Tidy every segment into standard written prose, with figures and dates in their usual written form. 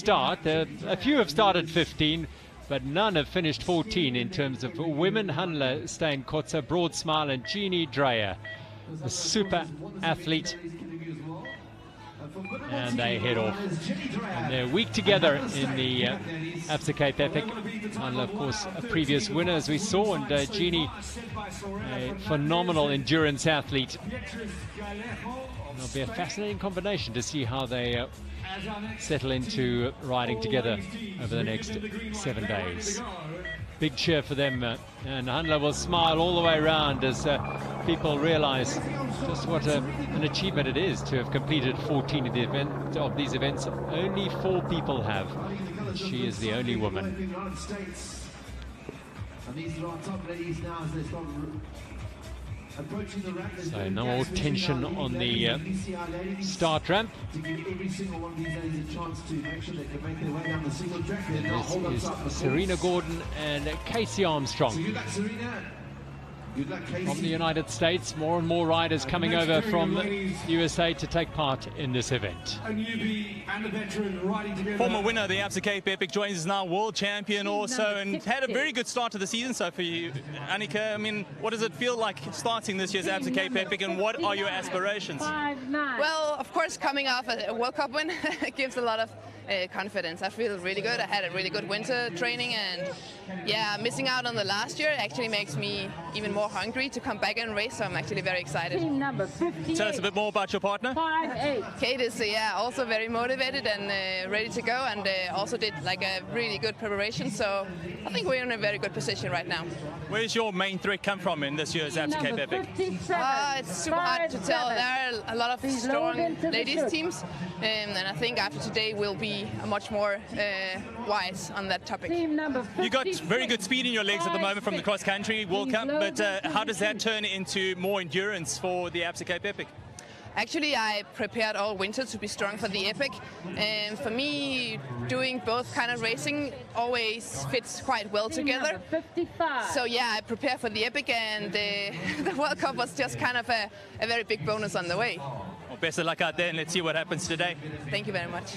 start. A few have started 15, but none have finished 14 in terms of women. Hanla Stein Kotze, Broad Smile, and Jeannie Dreyer, the super athlete. And they head off. And they're weak together in the Absa Cape Epic. Hanla, of course, a previous winner, as we saw, and Jeannie, a phenomenal endurance athlete. It'll be a fascinating combination to see how they settle into riding together over the next 7 days. Big cheer for them, and Hanla will smile all the way around as people realize just what an achievement it is to have completed 14 of these events. Only 4 people have, and she is the only woman. So no more tension on the start ramp. This is Serena Gordon and Casey Armstrong from the United States. More and more riders coming over from the USA to take part in this event. Former winner of the Absa Cape Epic joins us now, world champion also, and had a very good start to the season. So for you, Annika, I mean, what does it feel like starting this year's Absa Cape Epic, and what are your aspirations? Well, of course, coming off a World Cup win gives a lot of confidence. I feel really good. I had a really good winter training, and yeah, missing out on the last year actually makes me even more hungry to come back and race, so I'm actually very excited. Tell us a bit more about your partner. Kate is also very motivated and ready to go, and also did like a really good preparation, so I think we're in a very good position right now. Where's your main threat come from in this year's Absa Cape Epic? It's super hard to tell. There are a lot of strong ladies teams, and I think after today we'll be much more wise on that topic. You got very good speed in your legs at the moment from the cross country World Cup, but how does that turn into more endurance for the Absa Cape Epic? Actually, I prepared all winter to be strong for the Epic, and for me, doing both kind of racing always fits quite well together. So yeah, I prepared for the Epic, and the World Cup was just kind of a very big bonus on the way. Well, best of luck out there, and let's see what happens today. Thank you very much.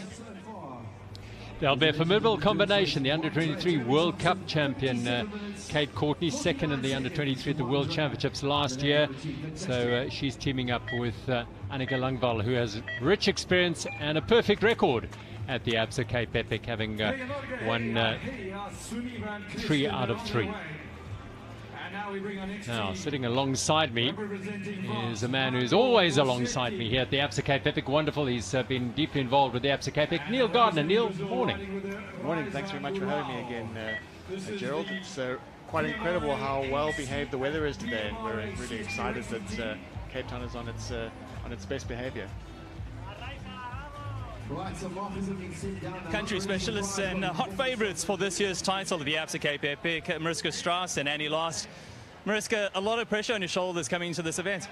There'll be a formidable combination. The Under-23 World Cup champion, Kate Courtney, second in the Under-23 at the World Championships last year. So she's teaming up with Annika Langvall, who has rich experience and a perfect record at the Absa Cape Epic, having won 3 out of 3. Now, sitting alongside me is a man who's always alongside me here at the Absa Cape Epic. Wonderful. He's been deeply involved with the Absa Cape Epic. Neil Gardner. Neil, morning. Good morning. Thanks very much for having me again, Gerald. It's quite incredible how well behaved the weather is today, and we're really excited that Cape Town is on its best behavior. Country specialists and hot favourites for this year's title of the Absa Cape Epic, Mariska Strauss and Annie Last. Mariska, a lot of pressure on your shoulders coming into this event.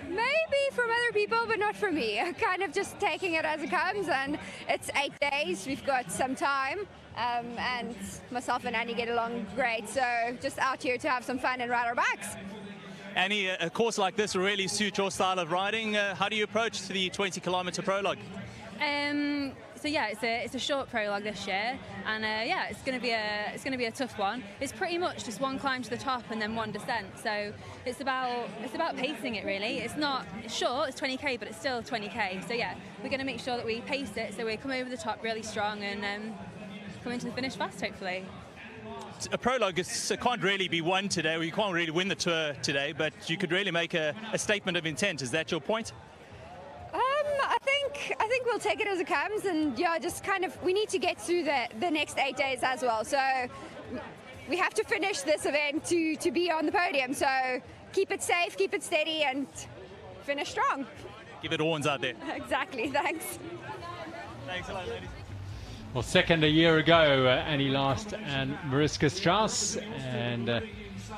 Maybe from other people, but not for me. I'm kind of just taking it as it comes, and it's 8 days. We've got some time, and myself and Annie get along great. So just out here to have some fun and ride our bikes. Annie, a course like this will really suit your style of riding. How do you approach the 20-kilometre prologue? So yeah, it's a short prologue this year, and yeah, it's going to be a tough one. It's pretty much just one climb to the top and then one descent. So it's about pacing it really. It's short, it's 20k, but it's still 20k. So yeah, we're going to make sure that we pace it so we come over the top really strong and come into the finish fast, hopefully. A prologue can't really be won today, or you can't really win the tour today, but you could really make a statement of intent. Is that your point? I think we'll take it as it comes, and yeah, just kind of we need to get through the next 8 days as well. So we have to finish this event to be on the podium. So keep it safe, keep it steady, and finish strong. Give it horns out there. Exactly. Thanks. Thanks a lot, ladies. Well, second a year ago, Annie Last and Mariska Strauss, and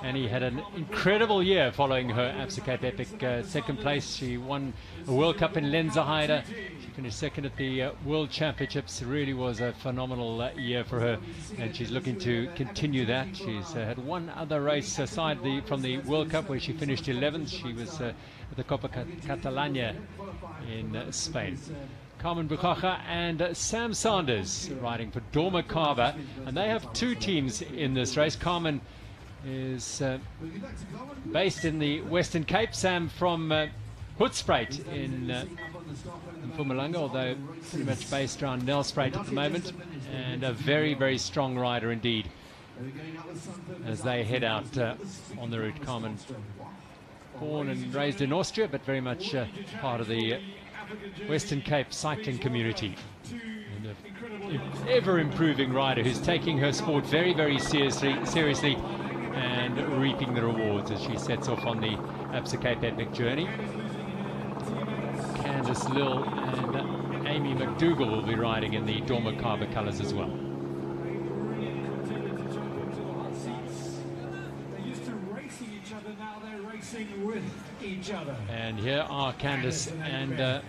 Annie had an incredible year following her Absa Cape Epic second place. She won a World Cup in Lenzerheide. She finished second at the World Championships. It really was a phenomenal year for her, and she's looking to continue that. She's had one other race aside from the World Cup where she finished 11th. She was at the Copa Catalana in Spain. Carmen Buchacha and Sam Sanders riding for Dormakaba, and they have two teams in this race. Carmen is based in the Western Cape, Sam from Hoedspruit in Mpumalanga, although pretty much based around Nelspruit at the moment, and a very, very strong rider indeed as they head out on the route. Carmen, born and raised in Austria, but very much part of the Western Cape cycling community, and an ever-improving rider who's taking her sport very, very seriously and reaping the rewards as she sets off on the Absa Cape Epic journey. Candice Lill and Amy McDougall will be riding in the Dormakaba colours as well. They used to racing each other, now they're racing with each other. And here are Candice and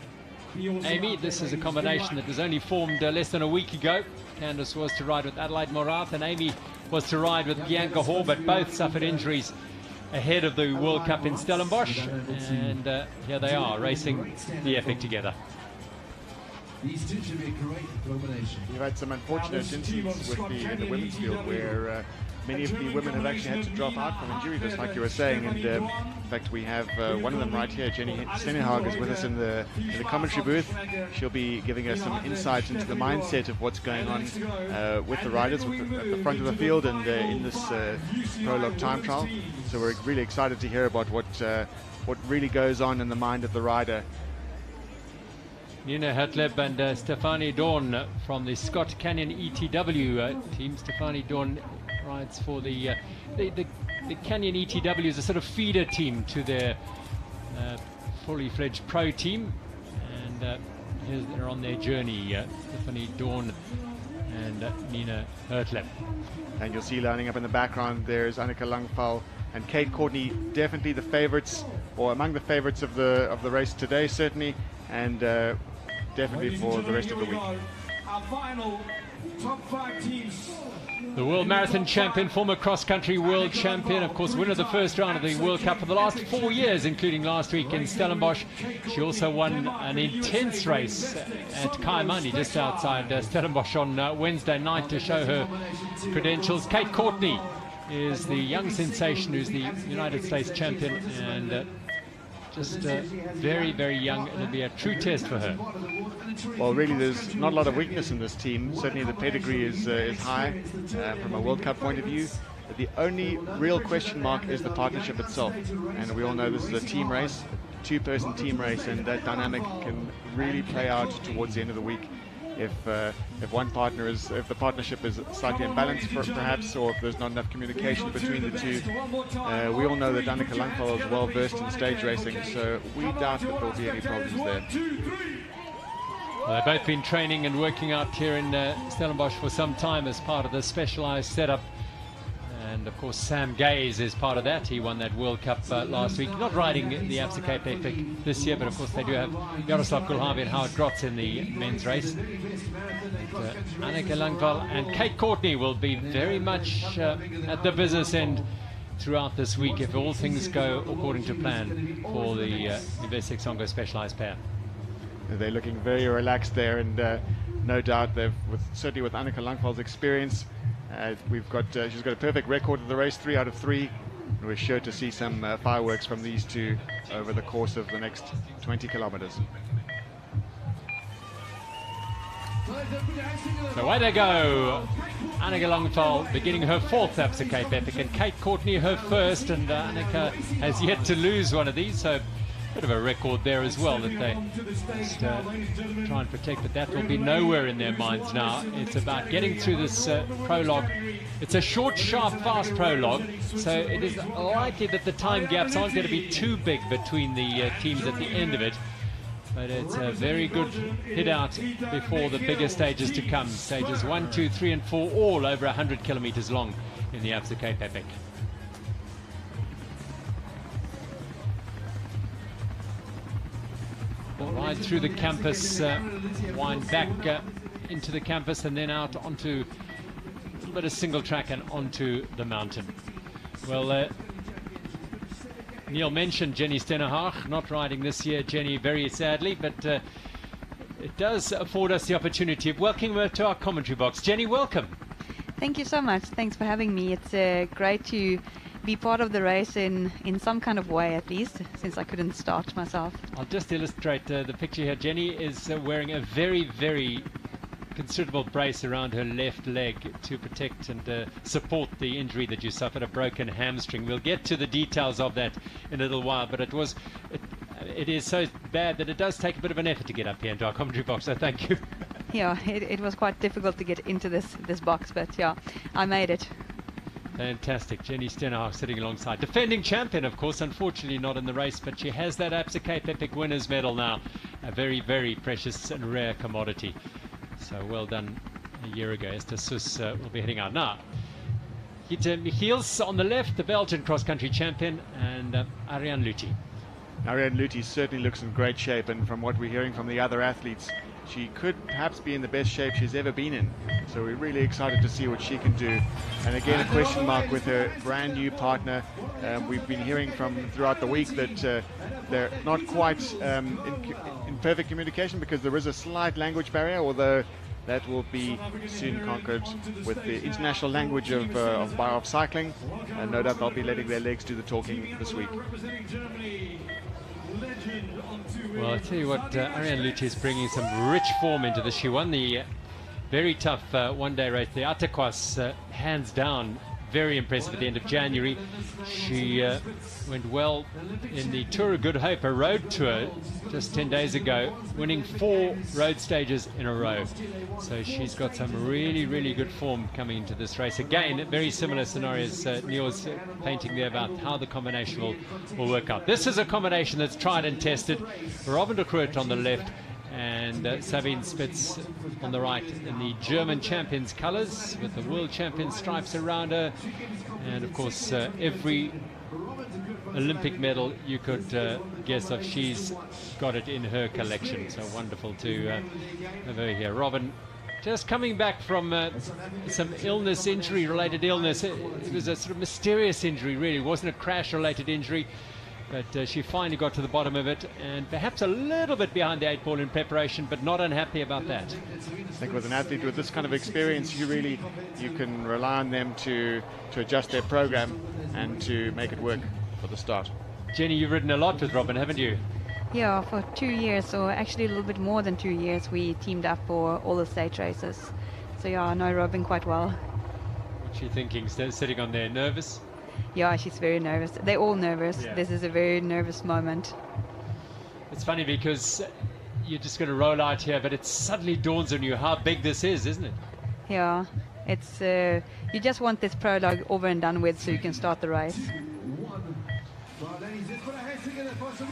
Amy. This is a combination that was only formed less than a week ago. Candice was to ride with Adelaide Morath and Amy was to ride with Bianca Hall, but both suffered injuries ahead of the World Cup in Stellenbosch, and here they are racing the Epic together. These two should be a great combination. We've had some unfortunate incidents with in the women's field where many of the women have actually had to drop out from injury, just like you were saying. And in fact, we have one of them right here. Jenny Stenehag is with us in the commentary booth. She'll be giving us some insights into the mindset of what's going on with the riders at the front of the field and in this prologue time trial. So we're really excited to hear about what really goes on in the mind of the rider. Nina Hertleb and Stefanie Dorn from the Scott Canyon ETW team. Stefanie Dorn rides for the Canyon ETW is a sort of feeder team to their fully fledged pro team, and here they're on their journey, Stefanie Dorn and Nina Hertleb. And you'll see lining up in the background there's Annika Langval and Kate Courtney, definitely the favorites, or among the favorites of the race today, certainly, and definitely for the rest of the week. Our final top 5 teams. The world marathon champion, former cross-country world champion, of course winner of the first round of the World Cup for the last 4 years, including last week in Stellenbosch. She also won an intense race at Kaimani, just outside Stellenbosch on Wednesday night to show her credentials. Kate Courtney is the young sensation who's the United States champion, and just very, very young. It'll be a true test for her. Well, really, there's not a lot of weakness in this team. Certainly the pedigree is high from a World Cup point of view. The only real question mark is the partnership itself. And we all know this is a team race, two-person team race, and that dynamic can really play out towards the end of the week. If the partnership is slightly imbalanced, perhaps, or if there's not enough communication between the two. We all know that Annika Langval is well versed in stage racing, so we doubt that there'll be any problems there. Well, they've both been training and working out here in Stellenbosch for some time as part of the specialised setup. And of course Sam Gaze is part of that. He won that World Cup last week. Not riding the Absa Cape Epic this year, but of course they do have Jaroslav Kulhavi and Howard Grotz in the men's race. Annika Langval and Kate Courtney will be very much at the business end throughout this week if all things go according to plan for the Investec Songo specialised pair. They're looking very relaxed there, and no doubt certainly with Annika Langval's experience, she's got a perfect record of the race, 3 out of 3. And we're sure to see some fireworks from these two over the course of the next 20 kilometers. So away they go. Annika Langval beginning her 4th Absa Cape Epic, and Kate Courtney her 1st, and Annika has yet to lose one of these, so bit of a record there as well that they just try and protect, but that will be nowhere in their minds now. It's about getting through this prologue. It's a short, sharp, fast prologue, so it is likely that the time gaps aren't going to be too big between the teams at the end of it, but it's a very good hit out before the bigger stages to come. Stages 1, 2, 3 and 4, all over 100 kilometers long in the Absa Cape Epic. Ride through the campus, wind back into the campus, and then out onto a little bit of single track and onto the mountain. Well, Neil mentioned Jenny Stenehag not riding this year, Jenny, very sadly, but it does afford us the opportunity of welcoming her to our commentary box. Jenny, welcome. Thank you so much. Thanks for having me. It's great to be part of the race in some kind of way, at least, since I couldn't start myself. I'll just illustrate the picture here. Jenny is wearing a very, very considerable brace around her left leg to protect and support the injury that you suffered, a broken hamstring. We'll get to the details of that in a little while, but it is so bad that it does take a bit of an effort to get up here into our commentary box, so thank you. Yeah, it was quite difficult to get into this box, but yeah, I made it. Fantastic. Jenny Stenhouse sitting alongside. Defending champion, of course, unfortunately not in the race, but she has that Absa Cape Epic Winners Medal now. A very, very precious and rare commodity. So well done a year ago. Esther Sus will be heading out now. Gita Michiels on the left, the Belgian cross-country champion, and Ariane Luthi. Ariane Luthi certainly looks in great shape, and from what we're hearing from the other athletes, she could perhaps be in the best shape she's ever been in. So we're really excited to see what she can do. And again, a question mark with her brand new partner. We've been hearing from throughout the week that they're not quite in perfect communication because there is a slight language barrier, although that will be soon conquered with the international language of cycling. And no doubt they'll be letting their legs do the talking this week. Well, I'll tell you what, Ariane Luthi is bringing some rich form into this. She won the very tough one-day race, the Attakwas, hands down. Very impressive at the end of January. She went well in the Tour of Good Hope, a road tour, just 10 days ago, winning 4 road stages in a row. So she's got some really, really good form coming into this race. Again, very similar scenarios Neil's painting there about how the combination will work out. This is a combination that's tried and tested. Robin de Groot on the left, and Sabine Spitz on the right in the German champions colours with the world champion stripes around her, and of course every Olympic medal you could guess of, she's got it in her collection. So wonderful to have her here. Robin just coming back from some illness, injury-related illness. It was a sort of mysterious injury, really. It wasn't a crash-related injury. But she finally got to the bottom of it, and perhaps a little bit behind the 8 ball in preparation, but not unhappy about that. I think with an athlete with this kind of experience, you can rely on them to adjust their program and to make it work for the start. Jenny, you've ridden a lot with Robin, haven't you? Yeah, for 2 years, or actually a little bit more than 2 years, we teamed up for all the stage races. So yeah, I know Robin quite well. What's she thinking, sitting on there, nervous? Yeah, she's very nervous. They're all nervous. Yeah. This is a very nervous moment. It's funny because you're just going to roll out here, but it suddenly dawns on you how big this is, isn't it? Yeah, it's you just want this prologue over and done with so you can start the race.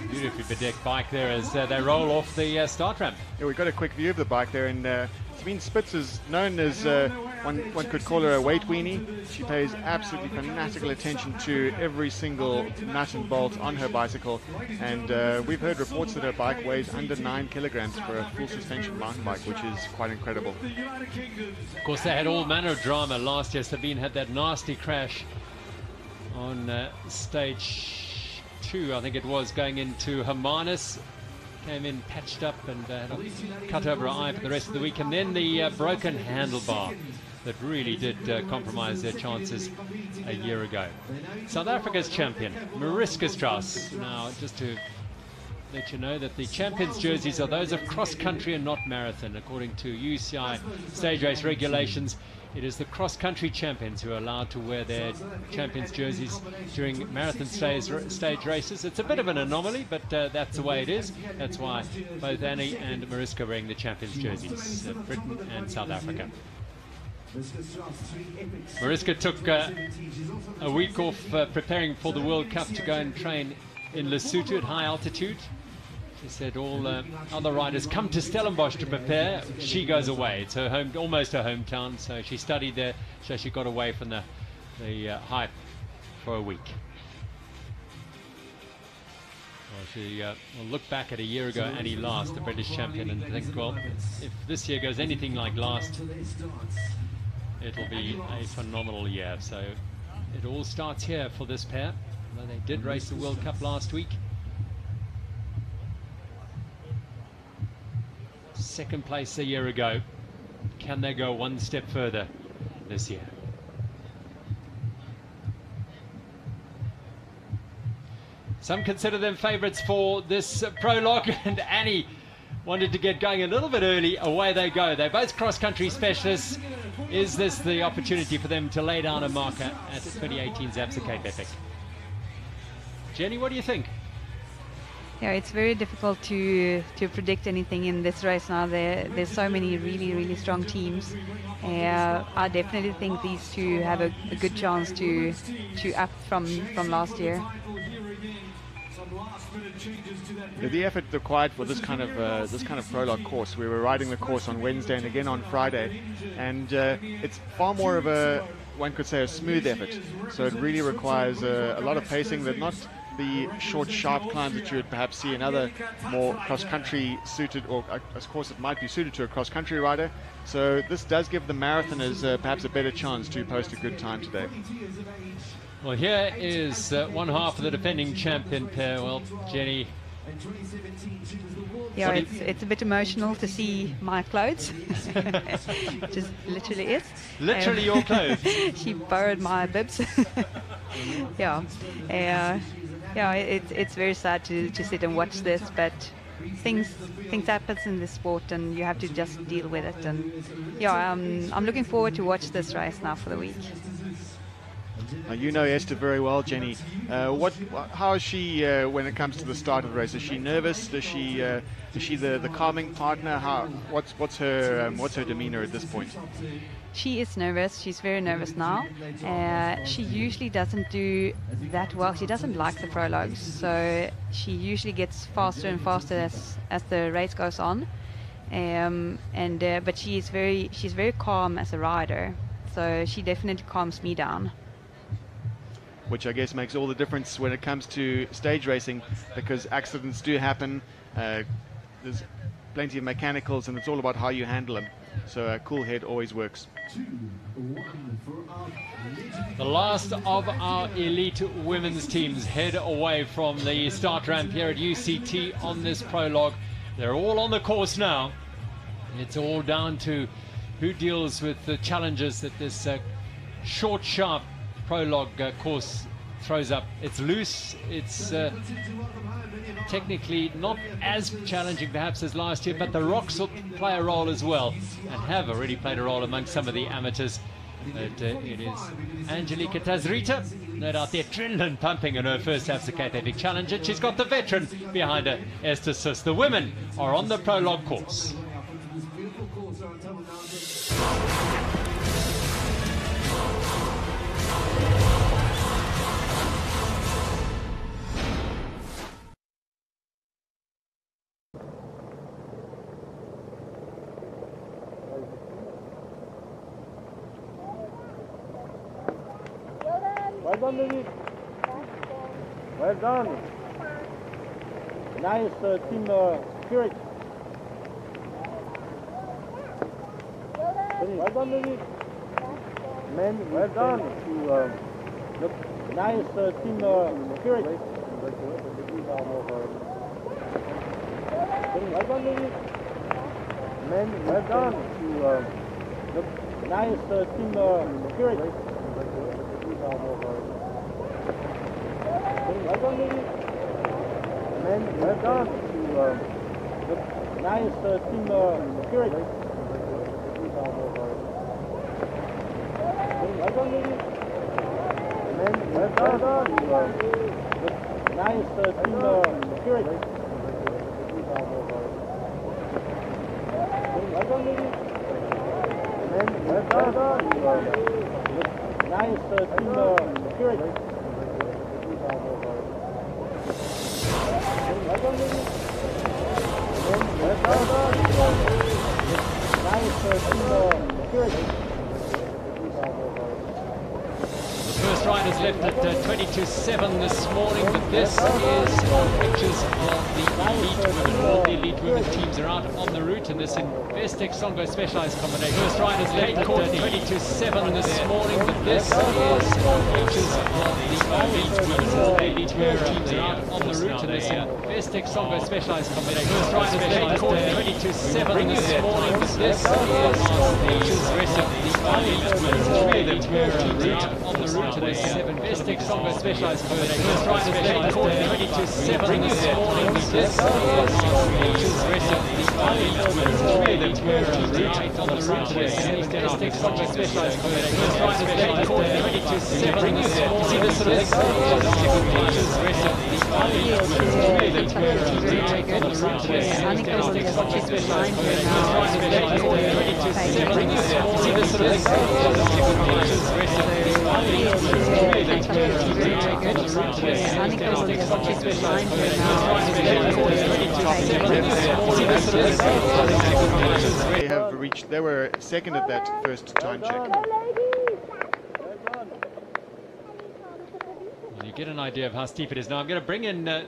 Beautifully bedecked bike there as they roll off the start ramp. Yeah, we got a quick view of the bike there, and Sabine Spitz is known as one could call her a weight weenie. She pays absolutely fanatical attention to every single nut and bolt on her bicycle, and we've heard reports that her bike weighs under 9 kilograms for a full suspension mountain bike, which is quite incredible. Of course, they had all manner of drama last year. Sabine had that nasty crash on stage 2, I think it was, going into Hermanus. Came in patched up and had a cut over her eye for the rest of the week, and then the broken handlebar that really did compromise their chances a year ago. South Africa's champion, Mariska Strauss. Now, just to let you know that the champions' jerseys are those of cross-country and not marathon. According to UCI stage race regulations, it is the cross-country champions who are allowed to wear their champions' jerseys during marathon stage races. It's a bit of an anomaly, but that's the way it is. That's why both Annie and Mariska are wearing the champions' jerseys, Britain and South Africa. Mariska took a week off preparing for the World Cup to go and train in Lesotho at high altitude. She said all other riders come to Stellenbosch to prepare. She goes away. It's her home, almost her hometown. So she studied there. So she got away from the hype for a week. Well, she will look back at a year ago, Annie last, the British champion, and think, well, if this year goes anything like last, it'll be a phenomenal year. So it all starts here for this pair. Although they did race the World Cup last week. second place a year ago. Can they go one step further this year? Some consider them favourites for this prologue, and Annie wanted to get going a little bit early. Away they go. They're both cross-country specialists. Is this the opportunity for them to lay down a marker at 2018's Absa Cape Epic? Jenny, what do you think? Yeah, it's very difficult to predict anything in this race now. There's so many really strong teams. I definitely think these two have a good chance to up from last year. The effort required for this kind of prologue course. We were riding the course on Wednesday and again on Friday, and it's far more of a, one could say, a smooth effort. So it really requires a lot of pacing, that not the short, sharp climbs that you would perhaps see in other more cross-country suited, or of course it might be suited to a cross-country rider. So this does give the marathoners perhaps a better chance to post a good time today. Well, here is one half of the defending champion pair. Well, Jenny. Yeah, it's a bit emotional to see my clothes, which is literally it. Literally your clothes. She borrowed my bibs. Yeah, it's very sad to sit and watch this, but things happen in this sport, and you have to just deal with it. And yeah, I'm looking forward to watch this race now for the week. You know Esther very well, Jenny. How is she when it comes to the start of the race? Is she nervous? Is she the calming partner? What's her demeanor at this point? She is nervous. She's very nervous now. She usually doesn't do that well. She doesn't like the prologues, so she usually gets faster and faster as the race goes on. But she's very calm as a rider, so she definitely calms me down. Which I guess makes all the difference when it comes to stage racing, because accidents do happen. There's plenty of mechanicals, and it's all about how you handle them. So a cool head always works. The last of our elite women's teams head away from the start ramp here at UCT on this prologue. They're all on the course now. It's all down to who deals with the challenges that this short, sharp prologue course throws up. It's loose, it's technically not as challenging perhaps as last year, but the rocks will play a role as well, and have already played a role among some of the amateurs. But it is Angelica Tazrita, no doubt the adrenaline pumping in her first Absa Cape Epic Challenge, and she's got the veteran behind her, Esther Sis. The women are on the prologue course. Well done, David. Well done. Nice team spirit. Well done, David. Men, well done. Nice team spirit. Well done, David. Men, well done. Nice team spirit. Well done, David. Men, well done. Nice team spirit. Well done, David. Men, well done. Nice team spirit. Well done, David. Men, well done. Nice team spirit. Well done, David. Men, well done. Nice team spirit. The first riders left at 22.7 this morning, but this is pictures of the elite women. All the elite women teams are out on the route in this Investec Songo specialized combination. First riders left at 22.7 this morning, but this is pictures of the elite women. All the elite women teams are out on the route in this Investec Songo specialized combination. First riders left at 22.7 this morning, but this is the rest of the elite women. Three of them were out on the route to this Investec Songo specialized combination. First riders left at 22.7 this morning, but this is the rest of the elite women. Three of them were out on the route to this Investec Songo specialized combination. First riders left at 22.7 this morning. See this sort of rest of the elite women. Three of them were out on the route to this Investec Songo specialized combination. First riders left at 22.7 this morning. See this sort of rest of the They have reached, they were second at that first time check. Well, you get an idea of how steep it is. Now I'm going to bring in They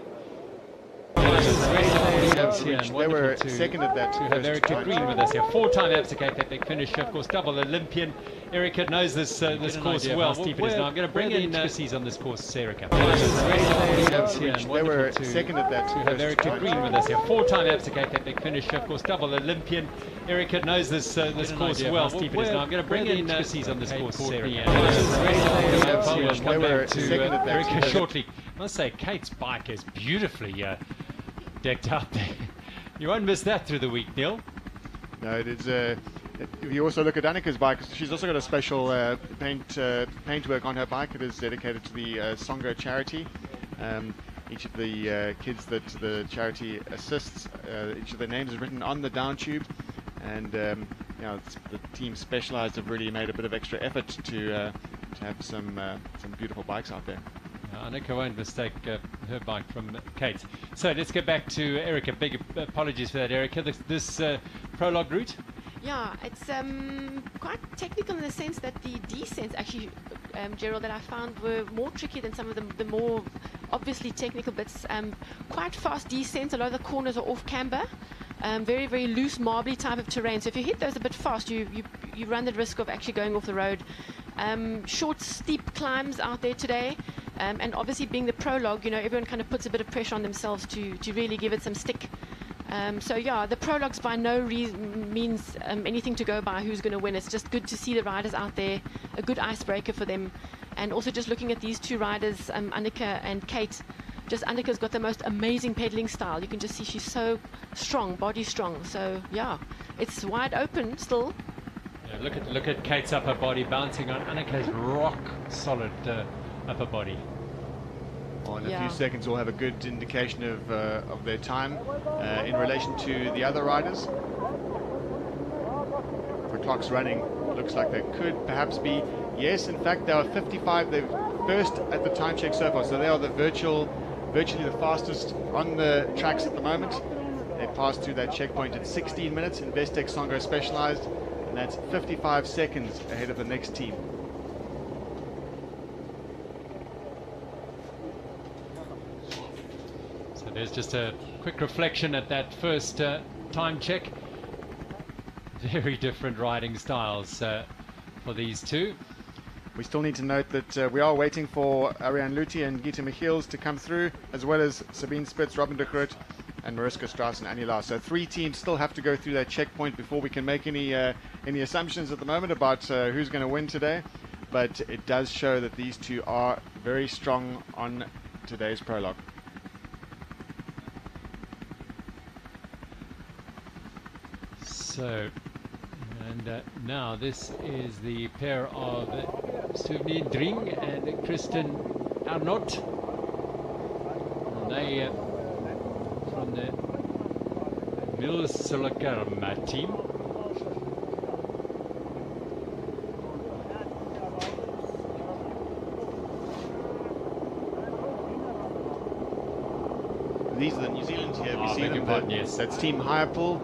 were second at that to have Erica Green with us here. Four-time Absicate Epic finisher, of course, double Olympian. Erica knows this course well. How steep it is. Now I'm going to bring in intricacies on this course, Erica. They were second at that to have Erica Green with us here. Four-time Absicate Epic finisher, of course, double Olympian. Erica knows this course well. How steep it is. Now I'm going to bring in intricacies on this course, Erica. Come back to Erica shortly. I must say, Kate's bike is beautifully decked out there. You won't miss that through the week, Neil. No, it is. If you also look at Annika's bike, she's also got a special paintwork on her bike. It is dedicated to the Songo charity. Each of the kids that the charity assists, each of their names is written on the down tube, and the team Specialized have really made a bit of extra effort to have some beautiful bikes out there. Annika won't mistake her bike from Kate. So let's get back to Erica. Big apologies for that, Erica. This prologue route? Yeah, it's quite technical in the sense that the descents actually, Gerald, that I found were more tricky than some of the more obviously technical bits. Quite fast descents. A lot of the corners are off camber. Very, very loose, marbly type of terrain. So if you hit those a bit fast, you run the risk of actually going off the road. Short, steep climbs out there today. And obviously being the prologue, everyone kind of puts a bit of pressure on themselves to really give it some stick. So yeah, the prologue's by no means anything to go by who's going to win. It's just good to see the riders out there, a good icebreaker for them. And also just looking at these two riders, Annika and Kate, just Annika's got the most amazing pedaling style. You can just see she's so strong, body strong. So yeah, it's wide open still. Yeah, look at Kate's upper body bouncing on Annika's rock solid upper body. Well, in a few seconds we'll have a good indication of their time in relation to the other riders. The clock's running. Looks like they could perhaps be. Yes, in fact, they are 55. They're first at the time check so far, so they are virtually the fastest on the tracks at the moment. They passed through that checkpoint at 16 minutes. Investec Songo Specialized, and that's 55 seconds ahead of the next team. There's just a quick reflection at that first time check. Very different riding styles for these two. We still need to note that we are waiting for Ariane Luthi and Gita Michiels to come through, as well as Sabine Spitz, Robin de Groot, and Mariska Strass and Annie Lahr. So three teams still have to go through that checkpoint before we can make any assumptions at the moment about who's going to win today. But it does show that these two are very strong on today's prologue. So, and now this is the pair of Suvni Dring and Kristen Arnott. And they from the Vilsulakarma team. These are the New Zealand here. Have you seen them? Yes. That's Team Hirepool.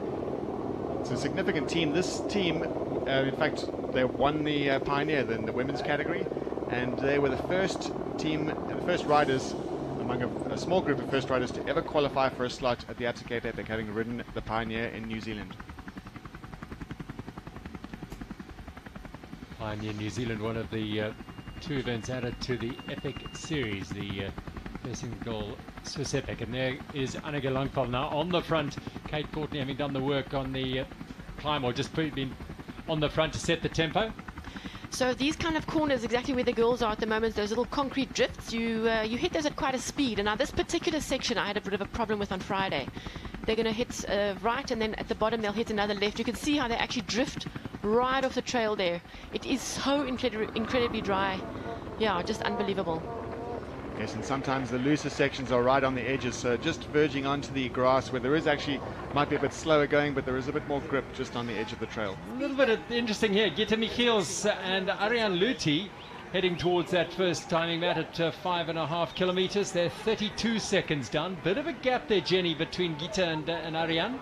It's a significant team. This team, in fact, they won the Pioneer in the women's category. and they were the first team, the first riders among a small group of first riders to ever qualify for a slot at the Absa Cape Epic, having ridden the Pioneer in New Zealand. Pioneer New Zealand, one of the 2 events added to the Epic series, the single Swiss Epic. And there is Annika Langfeld now on the front. Kate Courtney having done the work on the climb, or just been on the front to set the tempo. So these kind of corners, exactly where the girls are at the moment, those little concrete drifts, you hit those at quite a speed. And now this particular section I had a bit of a problem with on Friday. They're going to hit right, and then at the bottom they'll hit another left. You can see how they actually drift right off the trail there. It is so incredibly dry. Yeah, just unbelievable. Yes, and sometimes the looser sections are right on the edges, so just verging onto the grass where there is actually, might be a bit slower going, but there is a bit more grip just on the edge of the trail. A little bit interesting here. Gitte Michiels and Ariane Luthi heading towards that first timing mat at 5.5 kilometers. They're 32 seconds down. Bit of a gap there, Jenny, between Gitte and Ariane.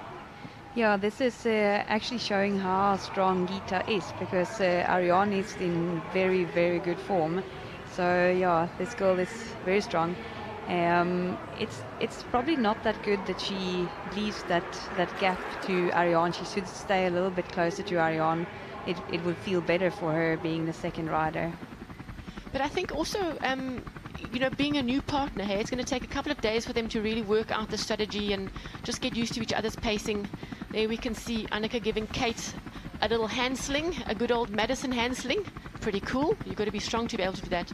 Yeah, this is actually showing how strong Gitte is, because Ariane is in very, very good form. So yeah, this girl is very strong. It's probably not that good that she leaves that gap to Ariane. She should stay a little bit closer to Ariane. It would feel better for her being the second rider. But I think also, you know, being a new partner here, it's going to take a couple of days for them to really work out the strategy and just get used to each other's pacing. There we can see Annika giving Kate a little hand sling, a good old Madison hand sling. Pretty cool. You've got to be strong to be able to do that.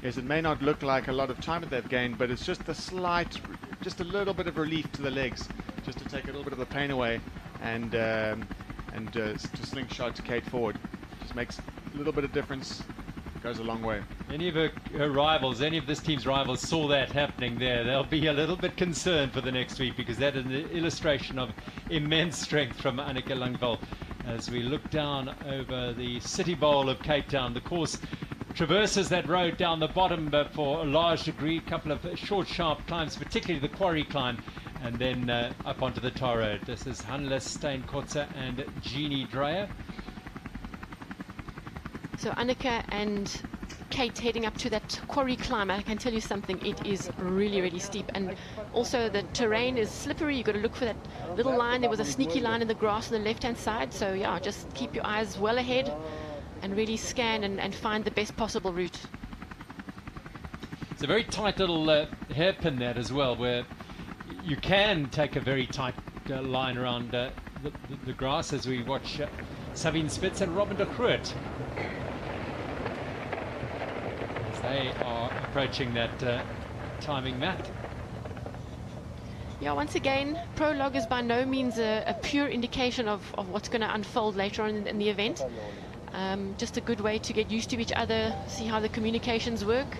Yes, it may not look like a lot of time that they've gained, but it's just just a little bit of relief to the legs, just to take a little bit of the pain away, and to slingshot Kate forward. Just makes a little bit of difference, goes a long way. Any of her rivals, any of this team's rivals saw that happening there, they'll be a little bit concerned for the next week, because that is an illustration of immense strength from Annika Langveld. As we look down over the City Bowl of Cape Town, the course traverses that road down the bottom for a large degree, a couple of short, sharp climbs, particularly the quarry climb, and then up onto the tar road. This is Hannes Steinkotze and Jeannie Dreyer. So Annika and Kate heading up to that quarry climb. I can tell you something, it is really, really steep, and also the terrain is slippery. You've got to look for that little line. There was a sneaky line in the grass on the left hand side, so yeah, just keep your eyes well ahead and really scan and find the best possible route. It's a very tight little hairpin that as well, where you can take a very tight line around the grass, as we watch Sabine Spitz and Robin de Groot. They are approaching that timing mat. Yeah, once again, prologue is by no means a pure indication of what's going to unfold later on in the event. Just a good way to get used to each other, see how the communications work.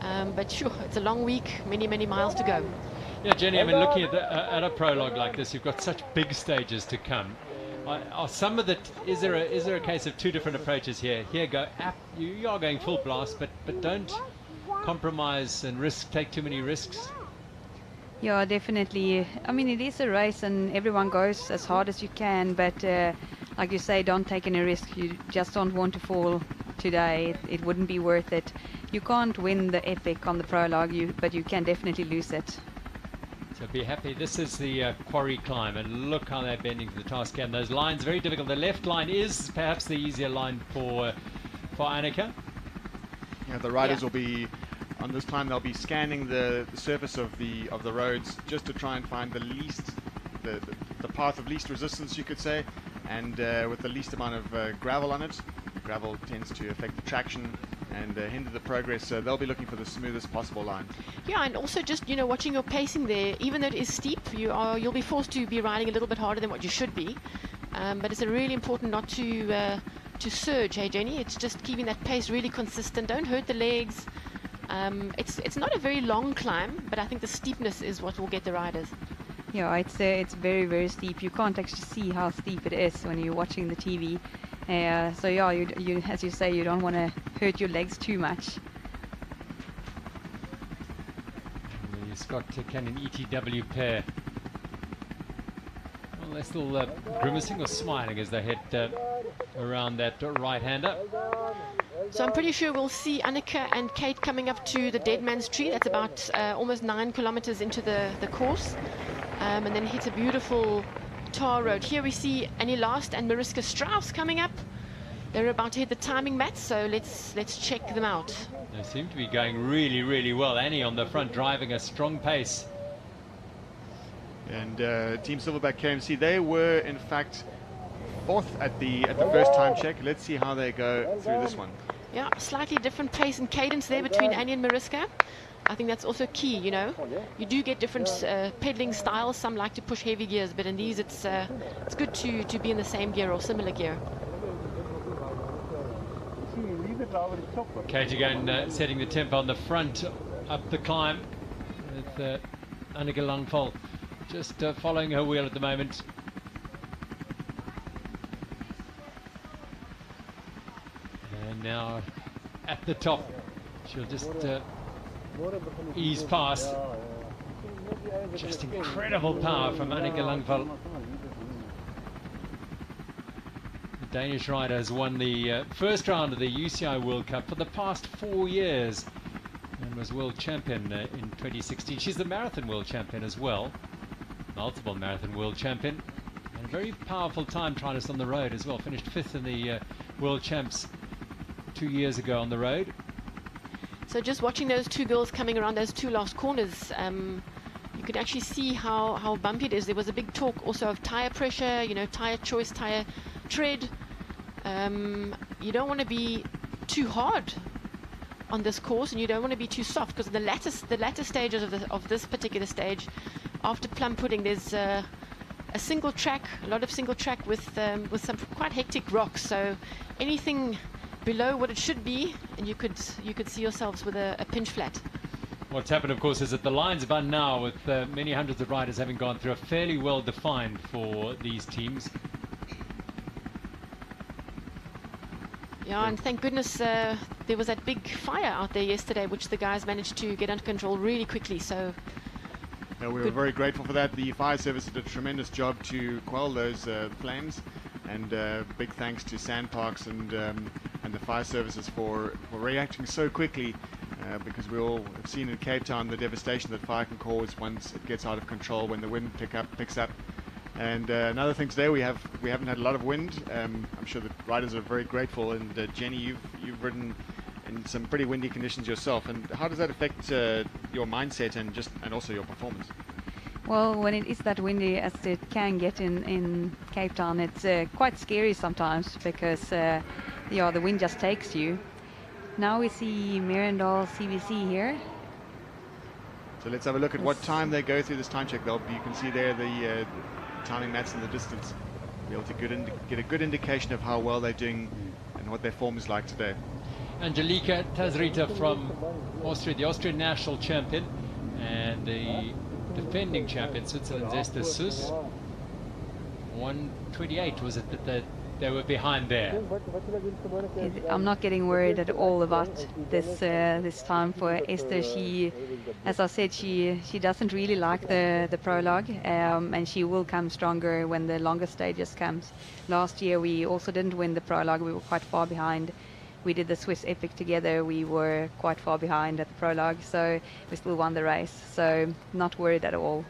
But sure, it's a long week, many, many miles to go. Yeah, Jenny, I mean, looking at a prologue like this, you've got such big stages to come. Are some of the is there a case of 2 different approaches here? Here go you are going full blast, but don't compromise and take too many risks. Yeah, definitely. I mean, it is a race and everyone goes as hard as you can, but like you say, don't take any risk. You just don't want to fall today. It wouldn't be worth it. You can't win the epic on the prologue, but you can definitely lose it. So be happy. This is the quarry climb, and look how they're bending to the task. And those lines very difficult. The left line is perhaps the easier line for Annika. Yeah, the riders will be on this climb. They'll be scanning the surface of the roads just to try and find the path of least resistance, you could say, and with the least amount of gravel on it. Gravel tends to affect the traction and hinder the progress, so they'll be looking for the smoothest possible line. Yeah, and also just, you know, watching your pacing there. Even though it is steep, you'll be forced to be riding a little bit harder than what you should be. But it's really important not to surge, hey Jenny? It's just keeping that pace really consistent. Don't hurt the legs. It's not a very long climb, but I think the steepness is what will get the riders. Yeah, it's very, very steep. You can't actually see how steep it is when you're watching the TV. So yeah, you as you say, you don't want to hurt your legs too much. The Scott Cannon ETW pair. Well, Well, they're still grimacing or smiling as they head around that right-hander. So I'm pretty sure we'll see Annika and Kate coming up to the Dead Man's Tree. That's about almost 9 kilometers into the course. And then hit a beautiful tar road. Here we see Annie Last and Mariska Strauss coming up. They're about to hit the timing mats, so let's check them out. They seem to be going really, really well. Annie on the front driving a strong pace. And Team Silverback KMC, they were in fact 4th at the first time check. Let's see how they go through this one. Yeah, slightly different pace and cadence there between Annie and Mariska. I think that's also key, you know. You do get different pedaling styles. Some like to push heavy gears, but in these it's good to be in the same gear or similar gear. Kate again setting the tempo on the front up the climb with Annika Langval just following her wheel at the moment. And now at the top, she'll just ease past. Just incredible power from Annika Langval. The Danish rider has won the first round of the UCI World Cup for the past 4 years and was world champion in 2016. She's the marathon world champion as well, multiple marathon world champion, and a very powerful time trying on the road as well. Finished 5th in the world champs 2 years ago on the road. So just watching those two girls coming around those two last corners, you could actually see how bumpy it is. There was a big talk also of tire pressure, you know, tire choice, tire tread. You don't want to be too hard on this course, and you don't want to be too soft, because the latter stages of this particular stage, after plum pudding, there's a single track, a lot of single track with some quite hectic rocks. So anything below what it should be, and you could see yourselves with a pinch flat. What's happened, of course, is that the lines by now, with many hundreds of riders having gone through, are fairly well defined for these teams. Yeah, and thank goodness there was that big fire out there yesterday, which the guys managed to get under control really quickly. So we were very grateful for that. The fire service did a tremendous job to quell those flames, and big thanks to Sandparks and the fire services for reacting so quickly, because we all have seen in Cape Town the devastation that fire can cause once it gets out of control, when the wind picks up. And another thing today, we haven't had a lot of wind. I'm sure the riders are very grateful. And Jenny, you've ridden in some pretty windy conditions yourself. And how does that affect your mindset and also your performance? Well, when it is that windy as it can get in Cape Town, it's quite scary sometimes, because the wind just takes you. Now we see Merendal CBC here. So let's have a look at what time they go through this time check. You can see there the timing mats in the distance. Be able to get a good indication of how well they're doing and what their form is like today. Angelika Tazrita from Austria, the Austrian national champion, and the defending champion, Switzerland's Esther Suss. 1:28 was it that they were behind there? I'm not getting worried at all about this time for Esther. She, as I said, she doesn't really like the prologue, and she will come stronger when the longer stages comes. Last year we also didn't win the prologue. We were quite far behind. We did the Swiss Epic together. We were quite far behind at the prologue, so we still won the race. So not worried at all.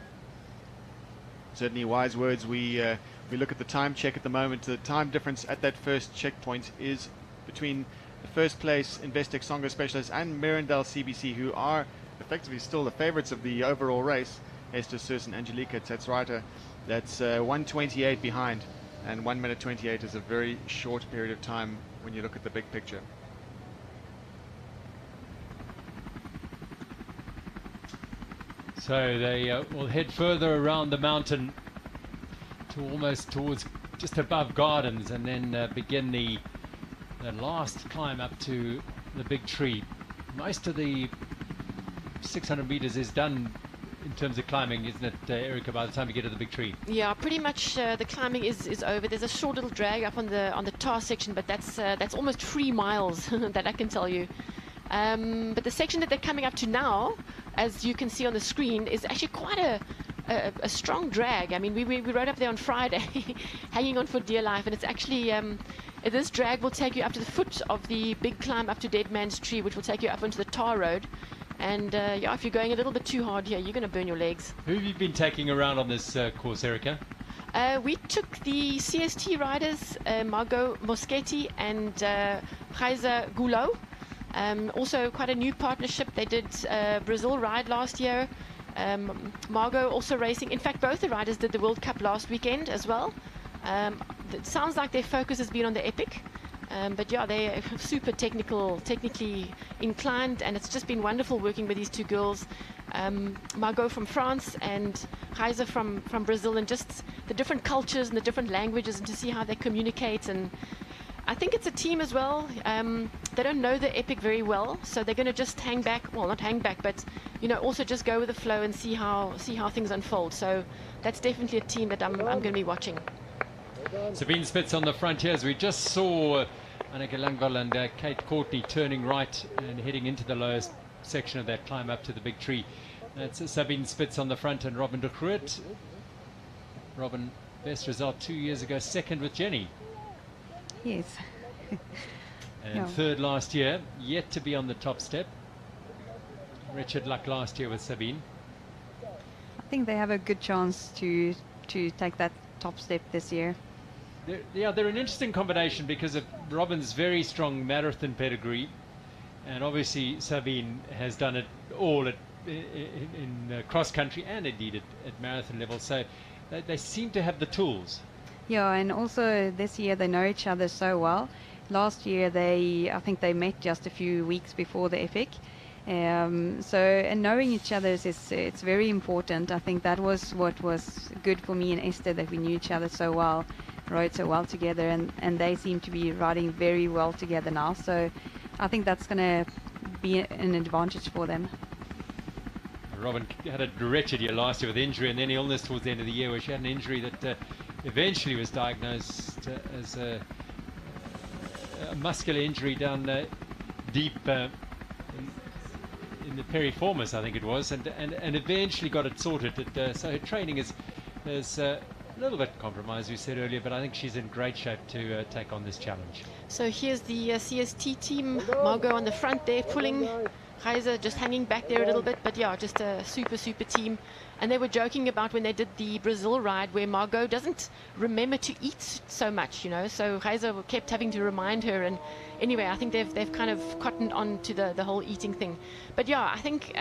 Certainly wise words. We look at the time check at the moment. The time difference at that first checkpoint is between the first place Investec Songo Specialists and Merendal CBC, who are effectively still the favorites of the overall race. Esther Suss and Angelika Tazrita. That's 1:28 behind, and 1 minute 28 is a very short period of time when you look at the big picture. So they will head further around the mountain to almost towards just above Gardens, and then begin the last climb up to the big tree. Most of the 600 meters is done in terms of climbing, isn't it, Erica, by the time you get to the big tree? Yeah, pretty much the climbing is over. There's a short little drag up on the tar section, but that's almost 3 miles that I can tell you. But the section that they're coming up to now, as you can see on the screen, is actually quite a strong drag. I mean, we rode up there on Friday, hanging on for dear life, and it's actually this drag will take you up to the foot of the big climb up to Dead Man's Tree, which will take you up onto the tar road. And yeah, if you're going a little bit too hard here, you're going to burn your legs. Who have you been taking around on this course, Erica? We took the CST riders, Margot Moschetti and Geiser Goulot. Also quite a new partnership. They did Brazil ride last year. Margot also racing. In fact, both the riders did the World Cup last weekend as well. It sounds like their focus has been on the epic. But yeah, they're super technically inclined, and it's just been wonderful working with these two girls. Margot from France and Geiser from Brazil, and just the different cultures and the different languages, and to see how they communicate. And I think it's a team as well. They don't know the epic very well, so they're going to just hang back. Well, not hang back, but also just go with the flow and see how things unfold. So that's definitely a team that I'm going to be watching. Sabine Spitz on the front here, as we just saw Anneke Langwell and Kate Courtney turning right and heading into the lowest section of that climb up to the big tree. That's Sabine Spitz on the front and Robin de Groot. Robin, best result 2 years ago, second with Jenny. Yes. And third last year, yet to be on the top step. Richard luck last year with Sabine. I think they have a good chance to take that top step this year. They're an interesting combination because of Robin's very strong marathon pedigree, and obviously Sabine has done it all in cross country and indeed at marathon level. So they seem to have the tools. Yeah, and also this year they know each other so well. Last year I think they met just a few weeks before the epic. And knowing each other it's very important. I think that was what was good for me and Esther, that we knew each other so well, rode so well together, and they seem to be riding very well together now. So I think that's going to be an advantage for them. Robin had a wretched year last year with injury and then illness towards the end of the year, where she had an injury that eventually was diagnosed as a muscular injury down deep in the piriformis, I think it was, and eventually got it sorted. So her training is a little bit compromised, we said earlier, but I think she's in great shape to take on this challenge. So here's the CST team. Margot on the front there pulling, Geiser just hanging back there a little bit, but yeah, just a super team. And they were joking about when they did the Brazil ride, where Margot doesn't remember to eat so much, so Geiser kept having to remind her. And anyway, I think they've kind of cottoned on to the whole eating thing. But yeah, I think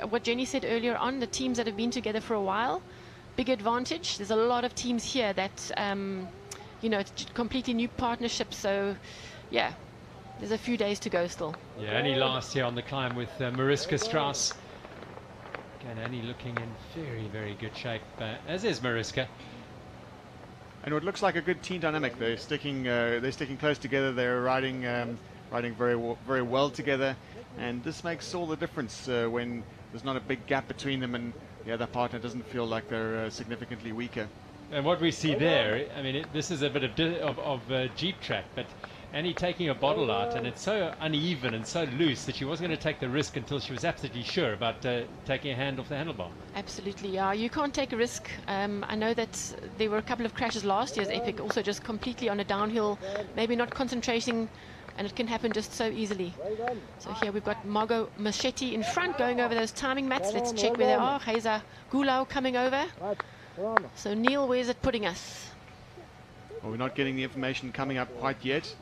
what Jenny said earlier on, the teams that have been together for a while, big advantage. There's a lot of teams here that it's completely new partnerships. So yeah, there's a few days to go still. Yeah, only last year on the climb with Mariska Strauss. Again, only looking in very good shape, as is Mariska. And what looks like a good team dynamic. They're sticking close together. They're riding very well together, and this makes all the difference when there's not a big gap between them and the other partner doesn't feel like they're significantly weaker. And what we see there, I mean, this is a bit of Jeep track, but Annie taking a bottle out, and it's so uneven and so loose that she wasn't going to take the risk until she was absolutely sure about taking a hand off the handlebar. Absolutely, yeah. You can't take a risk. I know that there were a couple of crashes last year's Epic, also just completely on a downhill, maybe not concentrating, and it can happen just so easily. So here we've got Margot Moschetti in front, going over those timing mats. Let's check where they are. Geiser Goulot coming over. So Neil, where's it putting us? Well, we're not getting the information coming up quite yet.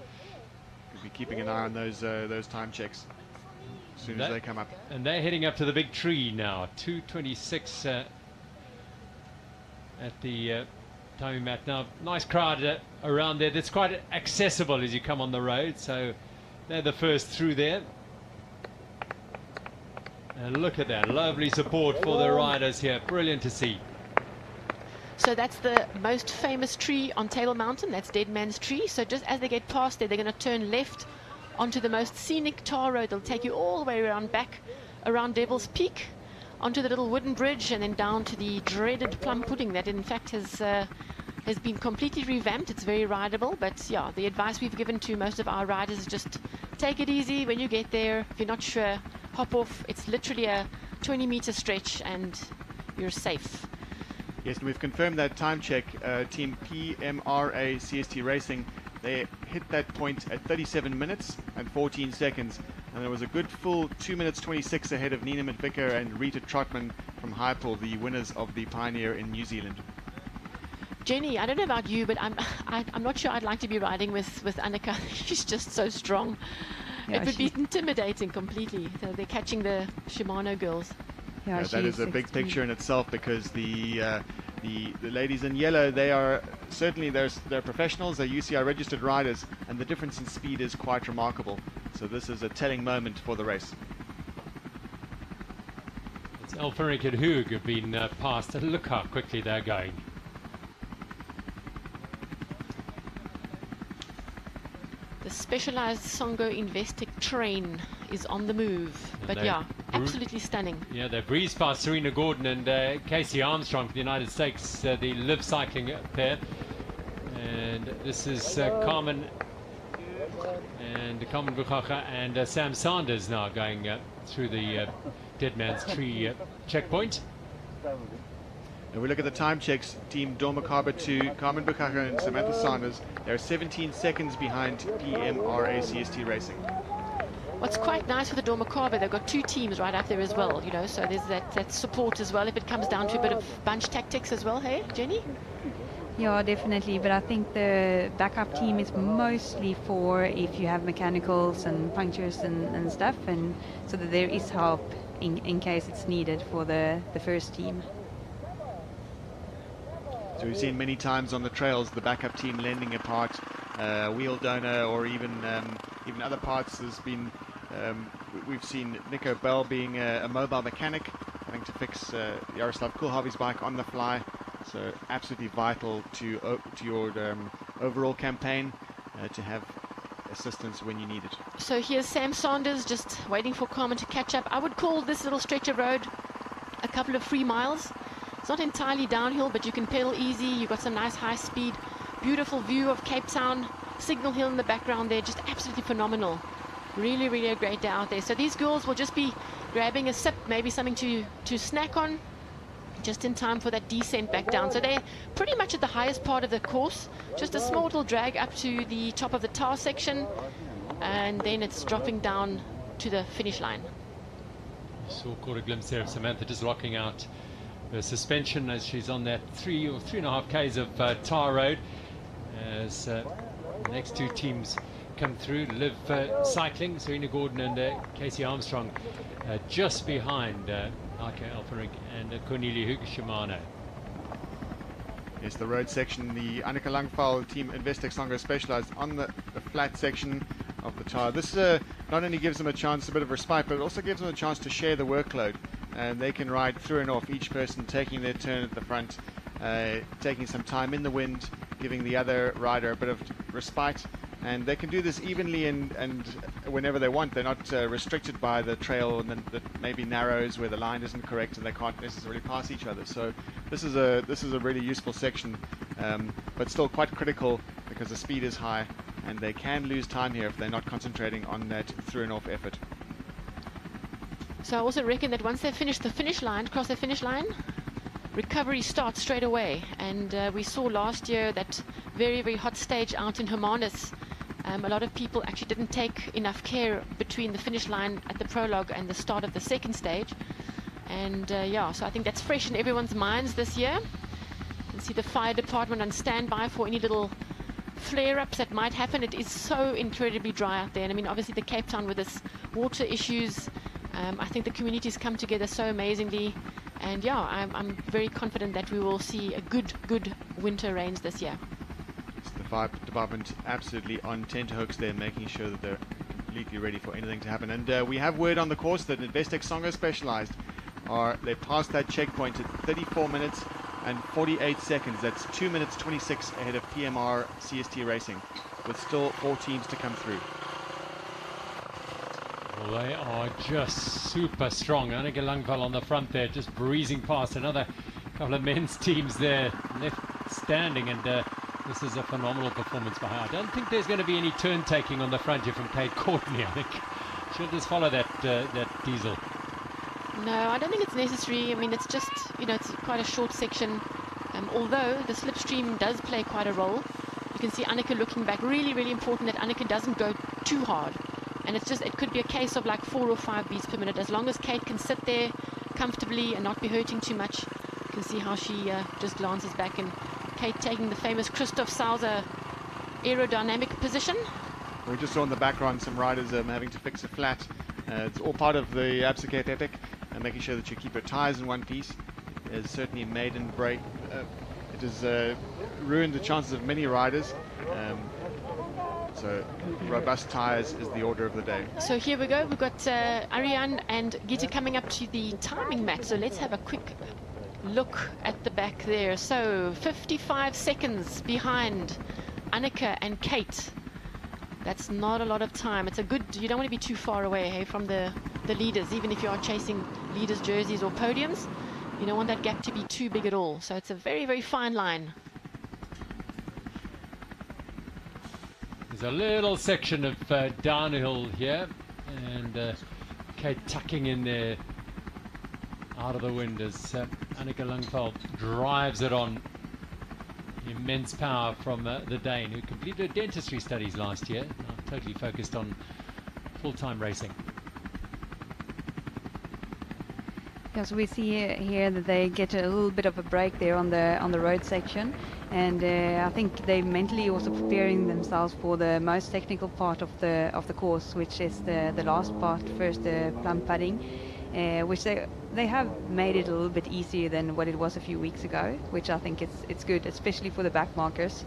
We'll be keeping an eye on those time checks as soon as they come up. And they're heading up to the big tree now. 2:26 at the timing mat. Now, nice crowd around there. That's quite accessible as you come on the road. So they're the first through there. And look at that, lovely support for the riders here. Brilliant to see. So that's the most famous tree on Table Mountain. That's Dead Man's Tree. So just as they get past there, they're going to turn left onto the most scenic tar road. They'll take you all the way around back, around Devil's Peak, onto the little wooden bridge, and then down to the dreaded plum pudding that in fact has been completely revamped. It's very rideable, but yeah, the advice we've given to most of our riders is just take it easy when you get there. If you're not sure, hop off. It's literally a 20-meter stretch and you're safe. Yes, and we've confirmed that time check. Team PMRA CST Racing, they hit that point at 37 minutes and 14 seconds. And there was a good full 2 minutes 26 ahead of Nina Midvicker and Rita Trotman from Highpool, the winners of the Pioneer in New Zealand. Jenny, I don't know about you, but I'm not sure I'd like to be riding with Annika. She's just so strong. Yeah, it would be intimidating completely. So they're catching the Shimano girls. Yeah, that is a big picture in itself, because the ladies in yellow, they are certainly they're professionals, they're UCI registered riders, and the difference in speed is quite remarkable. So this is a telling moment for the race. It's Elfric and Hoog have been passed, and look how quickly they're going. The specialized Songo Investec train is on the move, And but yeah, absolutely stunning. Yeah, they breezed past Serena Gordon and Casey Armstrong from the United States, the live cycling pair. And this is Carmen Buchacha and Sam Sanders now going through the Dead Man's Tree checkpoint. And we look at the time checks. Team Dormakaba to Carmen Buchacha and Samantha Sanders. They're 17 seconds behind PMRA CST Racing. What's quite nice with the Dormakaba, they've got two teams right up there as well, you know, so there's that support as well if it comes down to a bit of bunch tactics as well, hey, Jenny? Yeah, definitely, but I think the backup team is mostly for if you have mechanicals and punctures and stuff, and so that there is help in case it's needed for the first team. So we've seen many times on the trails the backup team lending a part, wheel donor, or even other parts. There's been we've seen Nico Bell being a mobile mechanic, having to fix Yaroslav Kulhavi's bike on the fly. So absolutely vital to your overall campaign to have assistance when you need it. So here's Sam Sanders just waiting for Carmen to catch up. I would call this little stretch of road a couple of free miles. It's not entirely downhill, but you can pedal easy. You've got some nice high speed, beautiful view of Cape Town, Signal Hill in the background there, just absolutely phenomenal. Really, really a great day out there. So these girls will just be grabbing a sip, maybe something to snack on, just in time for that descent back down. So they're pretty much at the highest part of the course, just a small little drag up to the top of the tar section, and then it's dropping down to the finish line. Caught a glimpse there of Samantha just locking out her suspension as she's on that 3 or 3.5 k's of tar road, as the next two teams come through. Live cycling, Serena Gordon and Casey Armstrong just behind Ike Elfric and Cornelia Hug Shimano. Yes, the road section, the Annika Langval team Investec Songo specialized on the flat section of the tar. This not only gives them a chance, a bit of respite, but it also gives them a chance to share the workload. And they can ride through and off, each person taking their turn at the front, taking some time in the wind, giving the other rider a bit of respite. And they can do this evenly and whenever they want. They're not restricted by the trail and that maybe narrows where the line isn't correct and they can't necessarily pass each other. So this is a really useful section, but still quite critical because the speed is high and they can lose time here if they're not concentrating on that through and off effort. So I also reckon that once they finish the finish line, cross the finish line, recovery starts straight away. And we saw last year that very, very hot stage out in Hermanus. A lot of people actually didn't take enough care between the finish line at the prologue and the start of the second stage. And yeah, so I think that's fresh in everyone's minds this year. You can see the fire department on standby for any little flare-ups that might happen. It is so incredibly dry out there. And I mean, obviously the Cape Town with its water issues, I think the communities come together so amazingly. And yeah, I'm very confident that we will see a good winter rains this year. The fire department absolutely on tenterhooks there, making sure that they're completely ready for anything to happen. And we have word on the course that Investec Songo Specialized they passed that checkpoint at 34 minutes and 48 seconds. That's 2 minutes 26 ahead of PMR CST Racing, with still 4 teams to come through. Well, they are just super strong. Annika Langval on the front there, just breezing past another couple of men's teams there left standing, and this is a phenomenal performance by her. I don't think there's going to be any turn taking on the front here from Kate Courtney. I think she'll just follow that diesel. No, I don't think it's necessary. I mean, it's just, you know, it's quite a short section. Although the slipstream does play quite a role. You can see Annika looking back. Really, really important that Annika doesn't go too hard. And it's just, it could be a case of like 4 or 5 beats per minute. As long as Kate can sit there comfortably and not be hurting too much. You can see how she just glances back, and Kate taking the famous Christoph Sauser aerodynamic position. We just saw in the background some riders having to fix a flat. It's all part of the Absa Cape Epic, and making sure that you keep your tires in one piece. It's certainly a maiden break. It has ruined the chances of many riders. So robust tires is the order of the day. So here we go. We've got Ariane and Gita coming up to the timing mat. So let's have a quick look at the back there. So 55 seconds behind Annika and Kate. That's not a lot of time. It's a good, you don't want to be too far away, hey, from the leaders, even if you are chasing leaders' jerseys or podiums. You don't want that gap to be too big at all. So it's a very, very fine line. There's a little section of downhill here, and Kate tucking in there out of the wind as Annika Lungfeld drives it on. Immense power from the Dane, who completed dentistry studies last year, now totally focused on full-time racing. Yes, we see here that they get a little bit of a break there on the road section, and I think they're mentally also preparing themselves for the most technical part of the course, which is the last part, first the plum pudding, which they have made it a little bit easier than what it was a few weeks ago, which I think it's good, especially for the back markers.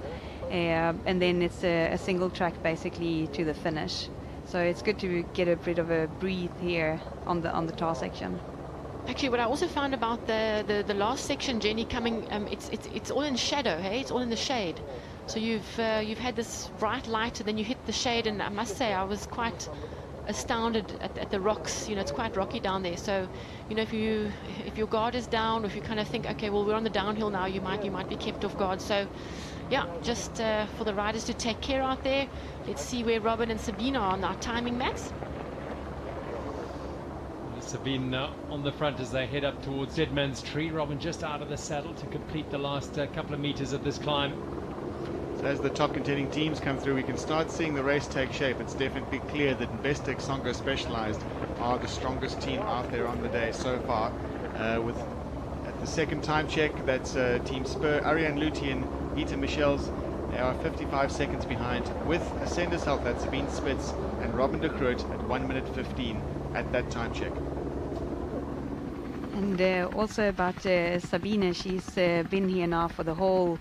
And then it's a single track basically to the finish, so it's good to get a bit of a breathe here on the tar section. Actually, what I also found about the last section, Jenny, coming, it's all in shadow, hey? It's all in the shade. So you've had this bright light, and then you hit the shade, and I must say I was quite astounded at the rocks. You know, it's quite rocky down there. So, you know, if your guard is down, or if you kind of think, okay, well, we're on the downhill now, you might be kept off guard. So, yeah, just for the riders to take care out there. Let's see where Robin and Sabine are on our timing mats. Sabine on the front as they head up towards Dead Man's Tree. Robin just out of the saddle to complete the last couple of meters of this climb. So as the top contending teams come through, we can start seeing the race take shape. It's definitely clear that Investec Songo Specialized are the strongest team out there on the day so far. With at the second time check, that's Team Spur, Ariane Luthi and Gita Michels. They are 55 seconds behind, with Ascendus Health, that's Sabine Spitz and Robin de Groot at 1 minute 15 at that time check. And also about Sabine, she's been here now for the whole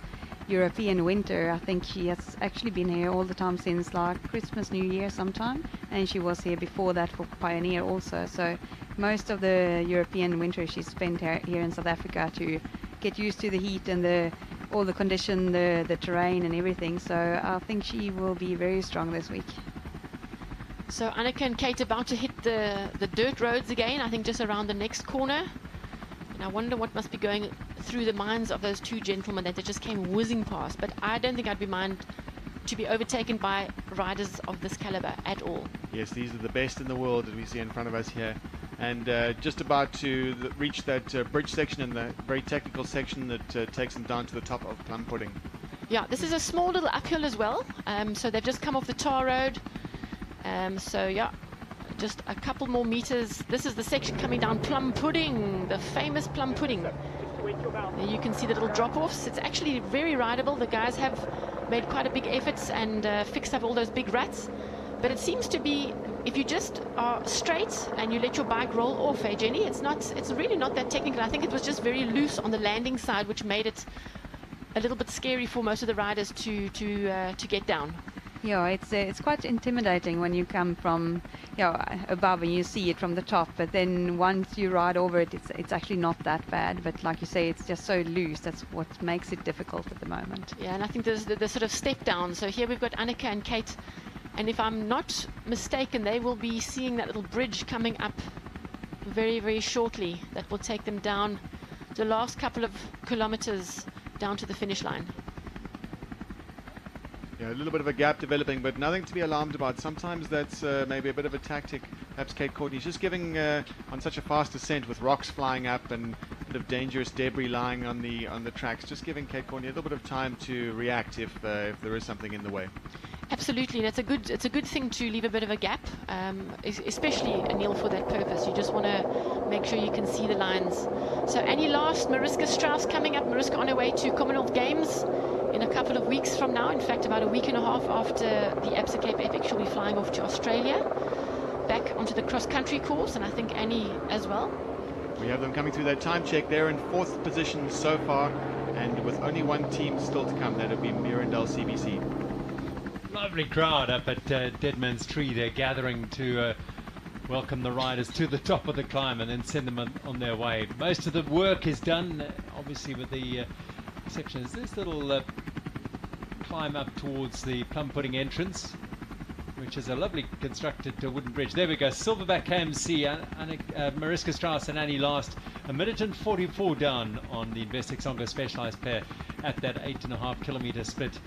European winter. I think she has actually been here all the time since like Christmas, New Year sometime, and she was here before that for Pioneer also. So most of the European winter she's spent here in South Africa to get used to the heat and all the condition, the terrain and everything. So I think she will be very strong this week. So Annika and Kate about to hit the dirt roads again, I think just around the next corner. And I wonder what must be going through the minds of those two gentlemen that they just came whizzing past. But I don't think I'd be mind to be overtaken by riders of this caliber at all. Yes, these are the best in the world that we see in front of us here. And just about to reach that bridge section and the very technical section that takes them down to the top of Plum Pudding. Yeah, this is a small little uphill as well. So they've just come off the tar road. So yeah, just a couple more meters. This is the section coming down Plum Pudding, the famous Plum Pudding. There you can see the little drop-offs. It's actually very rideable. The guys have made quite a big effort and fixed up all those big ruts. But it seems to be, if you just are straight and you let your bike roll off, eh, Jenny? It's really not that technical. I think it was just very loose on the landing side, which made it a little bit scary for most of the riders to get down. Yeah, it's quite intimidating when you come from above and you see it from the top, but then once you ride over it, it's actually not that bad. But like you say, it's just so loose. That's what makes it difficult at the moment. Yeah, and I think there's the sort of step down. So here we've got Annika and Kate, and if I'm not mistaken, they will be seeing that little bridge coming up very, very shortly. That will take them down the last couple of kilometers down to the finish line. Yeah, a little bit of a gap developing, but nothing to be alarmed about. Sometimes that's maybe a bit of a tactic. Perhaps Kate Courtney's just giving on such a fast descent with rocks flying up and bit of dangerous debris lying on the tracks, just giving Kate Courtney a little bit of time to react if there is something in the way. Absolutely, and it's a good thing to leave a bit of a gap, especially, Anil, for that purpose. You just want to make sure you can see the lines. So Annie last, Mariska Strauss coming up. Mariska on her way to Commonwealth Games in a couple of weeks from now. In fact, about a week and a half after the Absa Cape Epic, she'll be flying off to Australia, back onto the cross-country course, and I think Annie as well. We have them coming through that time check. They're in 4th position so far, and with only one team still to come, that would be Mirandel CBC. Lovely crowd up at Deadman's Tree. They're gathering to welcome the riders to the top of the climb and then send them on their way. Most of the work is done, obviously, with the exceptions. This little climb up towards the plum pudding entrance, which is a lovely constructed wooden bridge. There we go. Silverback KMC, Mariska Strauss and Annie last. 1:44 down on the Investec Songo Specialized pair at that 8.5 kilometer split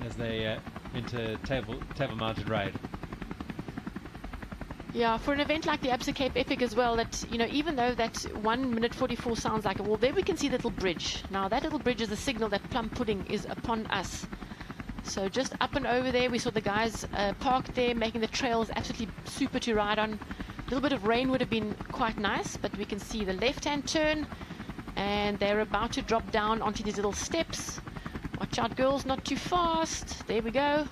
as they into Table Mountain Raid. Yeah, for an event like the Absa Cape Epic as well, that, you know, even though that 1:44 sounds like a wall, there we can see the little bridge. Now that little bridge is a signal that plum pudding is upon us. So just up and over there, we saw the guys parked there, making the trails absolutely super to ride on. A little bit of rain would have been quite nice, but we can see the left-hand turn, and they're about to drop down onto these little steps. Watch out, girls, not too fast. There we go.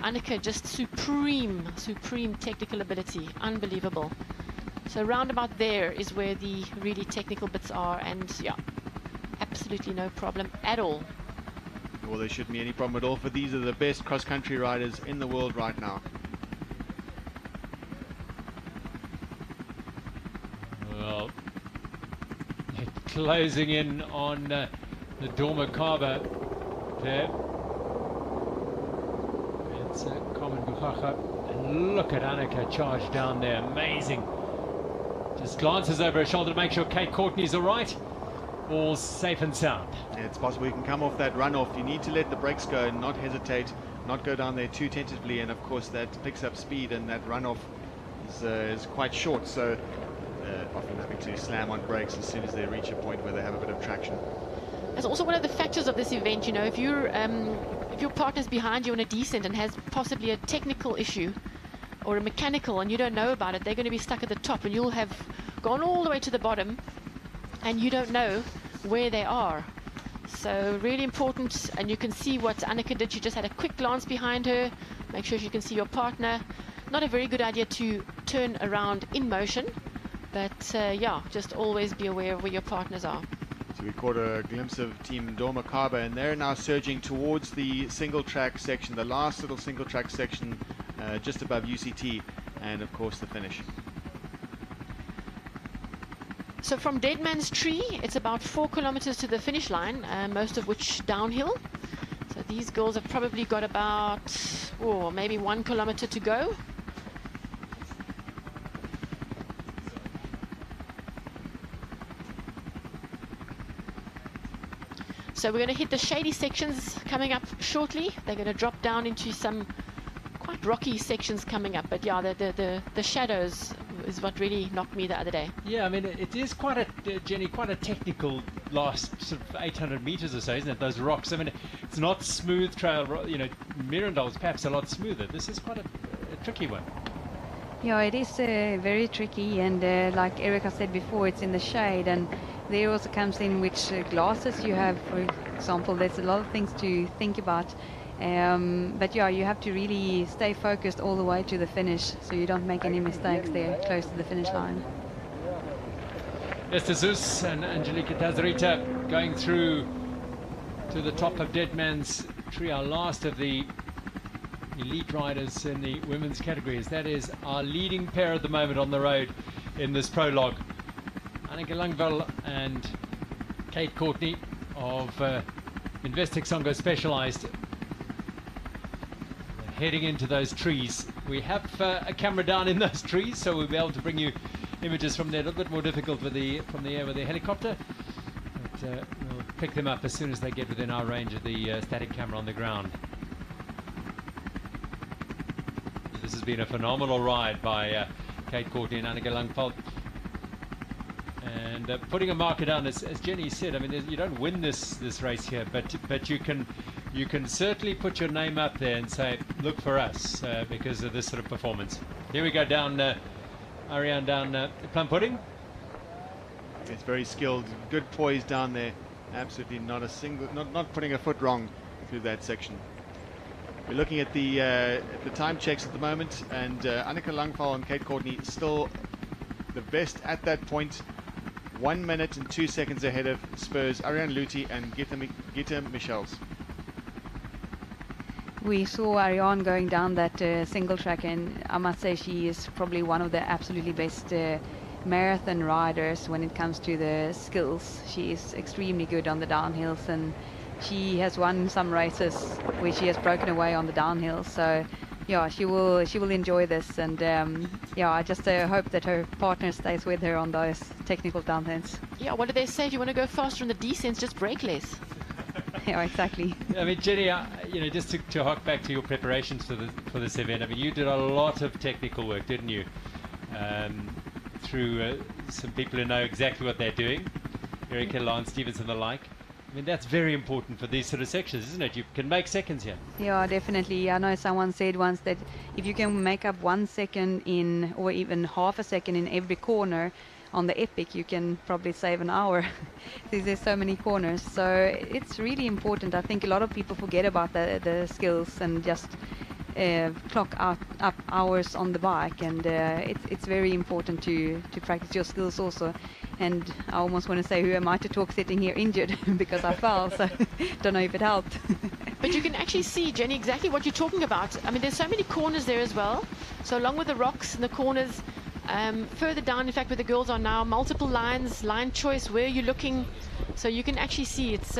Annika, just supreme technical ability. Unbelievable. So roundabout there is where the really technical bits are, and yeah, absolutely no problem at all. Well, there shouldn't be any problem at all, for these are the best cross-country riders in the world right now. Well, closing in on the Dormakaba there. It's Common Buchacha. And look at Annika charge down there. Amazing. Just glances over her shoulder to make sure Kate Courtney's all right. All safe and sound. Yeah, it's possible you can come off that runoff. You need to let the brakes go and not hesitate, not go down there too tentatively, and of course that picks up speed, and that runoff is quite short, so often having to slam on brakes as soon as they reach a point where they have a bit of traction. That's also one of the factors of this event. You know, if your partner's behind you on a descent and has possibly a technical issue or a mechanical and you don't know about it, they're going to be stuck at the top, and you'll have gone all the way to the bottom and you don't know where they are. So really important, and you can see what Annika did. She just had a quick glance behind her, make sure she can see your partner. Not a very good idea to turn around in motion, but yeah, just always be aware of where your partners are. So we caught a glimpse of Team Dormakaba, and they're now surging towards the single track section, the last little single track section just above UCT, and of course the finish. So from Deadman's Tree, it's about 4 kilometers to the finish line, most of which downhill. So these girls have probably got about, maybe 1 kilometer to go. So we're going to hit the shady sections coming up shortly. They're going to drop down into some quite rocky sections coming up. But yeah, the shadows is what really knocked me the other day. Yeah, I mean, it is quite a, Jenny, quite a technical last sort of 800 meters or so, isn't it? Those rocks. I mean, it's not smooth trail. You know, Mirandel's perhaps a lot smoother. This is quite a tricky one. Yeah, it is very tricky, and like Erica said before, it's in the shade, and there also comes in which glasses you have, for example. There's a lot of things to think about. But yeah, you have to really stay focused all the way to the finish, so you don't make any mistakes there close to the finish line. Esther Zeus and Angelica Tazarita going through to the top of Deadman's Tree, our last of the elite riders in the women's categories. That is our leading pair at the moment on the road in this prologue. Annika Langveld and Kate Courtney of Investec Songo Specialized, heading into those trees. We have a camera down in those trees, so we'll be able to bring you images from there. A little bit more difficult with from the air with the helicopter, but we'll pick them up as soon as they get within our range of the static camera on the ground. This has been a phenomenal ride by Kate Courtney and Annika Langveld. And putting a marker down, as Jenny said, I mean, you don't win this race here, but you can certainly put your name up there and say, look for us, because of this sort of performance. Here we go down, Ariane down Plum Pudding. It's very skilled, good poise down there. Absolutely not a single, not putting a foot wrong through that section. We're looking at the time checks at the moment, and Annika Langval and Kate Courtney still the best at that point. 1 minute and 2 seconds ahead of Spurs, Ariane Luthi and Gita Michels. We saw Ariane going down that single track, and I must say she is probably one of the absolutely best marathon riders when it comes to the skills. She is extremely good on the downhills, and she has won some races where she has broken away on the downhill. So yeah, she will enjoy this, and yeah, I just hope that her partner stays with her on those technical downhills. Yeah, what do they say? If you want to go faster on the descents, just brake less. Yeah, exactly. I mean, Jenny, you know, just to hark back to your preparations for this event, I mean, you did a lot of technical work, didn't you? Through some people who know exactly what they're doing, Erica, Lance Stevens and the like. I mean, that's very important for these sort of sections, isn't it? You can make seconds here. Yeah, definitely. I know someone said once that if you can make up 1 second in, or even half a second in every corner on the epic, you can probably save an hour. There's so many corners, so it's really important. I think a lot of people forget about the skills and just clock up hours on the bike, and it's very important to practice your skills also. And I almost want to say, who am I to talk sitting here injured because I fell, so don't know if it helped. But you can actually see, Jenny, exactly what you're talking about. I mean, there's so many corners there as well. So along with the rocks and the corners, further down, in fact, where the girls are now, multiple lines, line choice, where you're looking. So you can actually see it's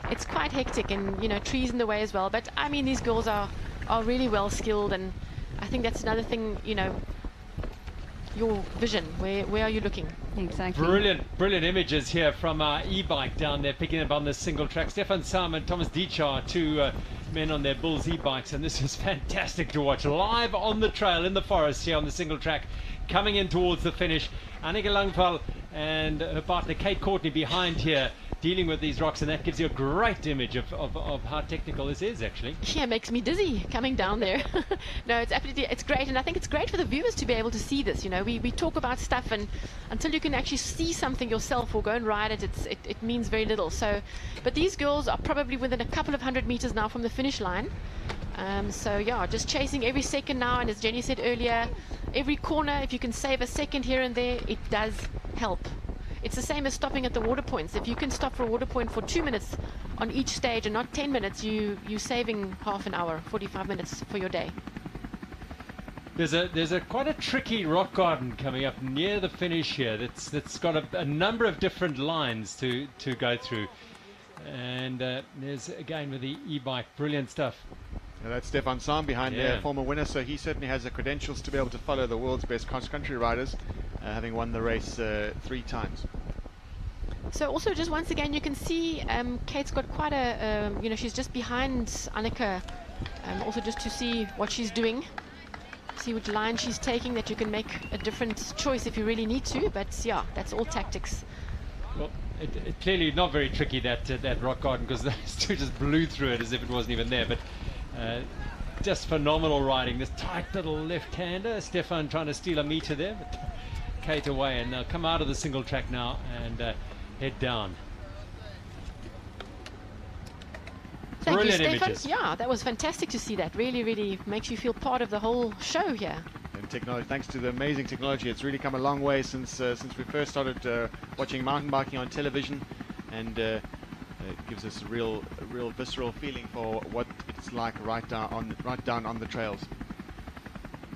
it's quite hectic, and, you know, trees in the way as well. But, I mean, these girls are really well skilled, and I think that's another thing, you know, your vision, where are you looking? Exactly. Brilliant images here from our e-bike down there, picking up on this single track. Stefan Sam and Thomas Dichar, two men on their Bulls e-bikes, and this is fantastic to watch live on the trail in the forest here on the single track, coming in towards the finish. Annika Langval and her partner Kate Courtney behind here, dealing with these rocks, and that gives you a great image of how technical this is, actually. Yeah, it makes me dizzy coming down there. No, it's great, and I think it's great for the viewers to be able to see this. You know, we talk about stuff, and until you can actually see something yourself or go and ride it, it means very little. So, but these girls are probably within a couple of 100 meters now from the finish line. So yeah, just chasing every second now, and as Jenny said earlier, every corner, if you can save a second here and there, it does help. It's the same as stopping at the water points. If you can stop for a water point for 2 minutes on each stage and not 10 minutes, you're saving half an hour, 45 minutes for your day. There's quite a tricky rock garden coming up near the finish here. That's got a number of different lines to go through, and there's again with the e-bike, brilliant stuff. Now that's Stefan Sam behind there, former winner, so he certainly has the credentials to be able to follow the world's best cross-country riders, having won the race 3 times. So also, just once again, you can see Kate's got quite a, you know, she's just behind Annika, also just to see what she's doing, see which line she's taking, that you can make a different choice if you really need to, but yeah, that's all tactics. Well, it clearly not very tricky, that rock garden, because those two just blew through it as if it wasn't even there, but just phenomenal riding. This tight little left-hander, Stefan trying to steal a meter there, but Kate away, and they'll come out of the single track now and head down. Thank Brilliant you, Stefan. images. Yeah, that was fantastic to see that. Really makes you feel part of the whole show here. And technology, thanks to the amazing technology, it's really come a long way since we first started watching mountain biking on television, and it gives us a real visceral feeling for what it's like right down on the trails.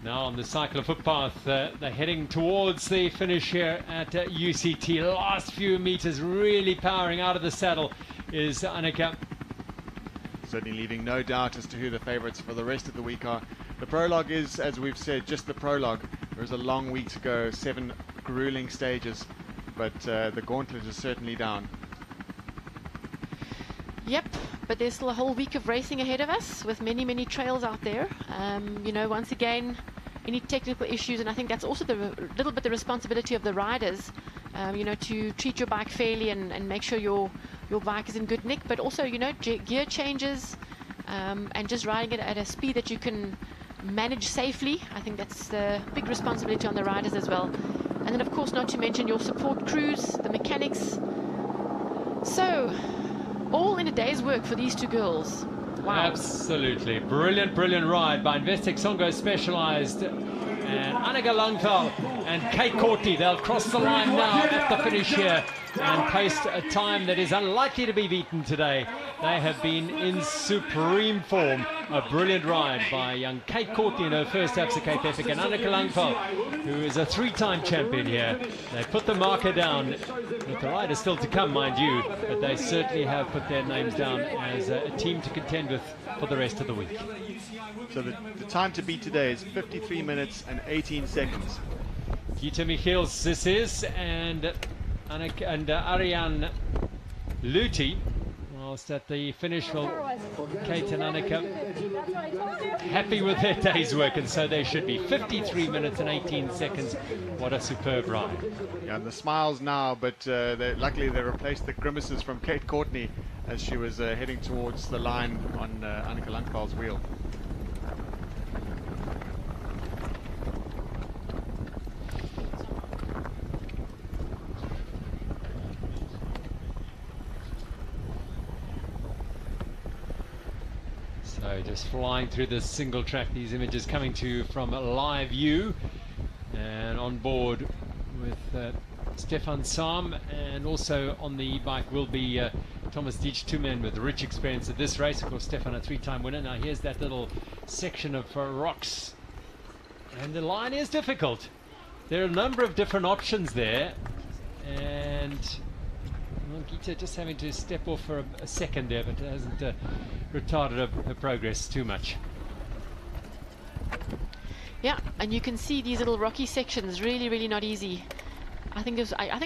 Now on the cycler footpath, they're heading towards the finish here at UCT. Last few meters, really powering out of the saddle is Annika. Certainly leaving no doubt as to who the favourites for the rest of the week are. The prologue is, as we've said, just the prologue. There's a long week to go, 7 grueling stages, but the gauntlet is certainly down. Yep, but there's still a whole week of racing ahead of us with many trails out there. You know, once again, any technical issues, and I think that's also the little bit the responsibility of the riders, you know, to treat your bike fairly and make sure your bike is in good nick, but also, you know, gear changes and just riding it at a speed that you can manage safely. I think that's a big responsibility on the riders as well. And then, of course, not to mention your support crews, the mechanics. So, all in a day's work for these two girls. Wow. Absolutely. Brilliant, brilliant ride by Investec Songo Specialized. And Annika Langthal and Kate Courtney, they'll cross the line now at the finish here and post a time that is unlikely to be beaten today. They have been in supreme form. A brilliant ride by young Kate Courtney in her first Absa Cape Epic, and Annika Langthal, who is a three-time champion here. They put the marker down, with the riders still to come, mind you, but they certainly have put their names down as a team to contend with for the rest of the week. So the time to beat today is 53 minutes and 18 seconds. Gita Michiels this is, and Ariane Luti. Whilst at the finish, well, Kate and Annika happy with their day's work, and so they should be. 53 minutes and 18 seconds. What a superb ride. Yeah, and the smiles now, but luckily they replaced the grimaces from Kate Courtney as she was heading towards the line on Annika Langthal's wheel. So just flying through this single track, these images coming to you from Live View, and on board with Stefan Sam, and also on the bike will be Thomas Dietsch, two men with rich experience at this race. Of course, Stefan, a three-time winner. Now here's that little section of rocks, and the line is difficult. There are a number of different options there, and well, Gita just having to step off for a second there, but it hasn't retarded her progress too much. Yeah, and you can see these little rocky sections, really not easy. I think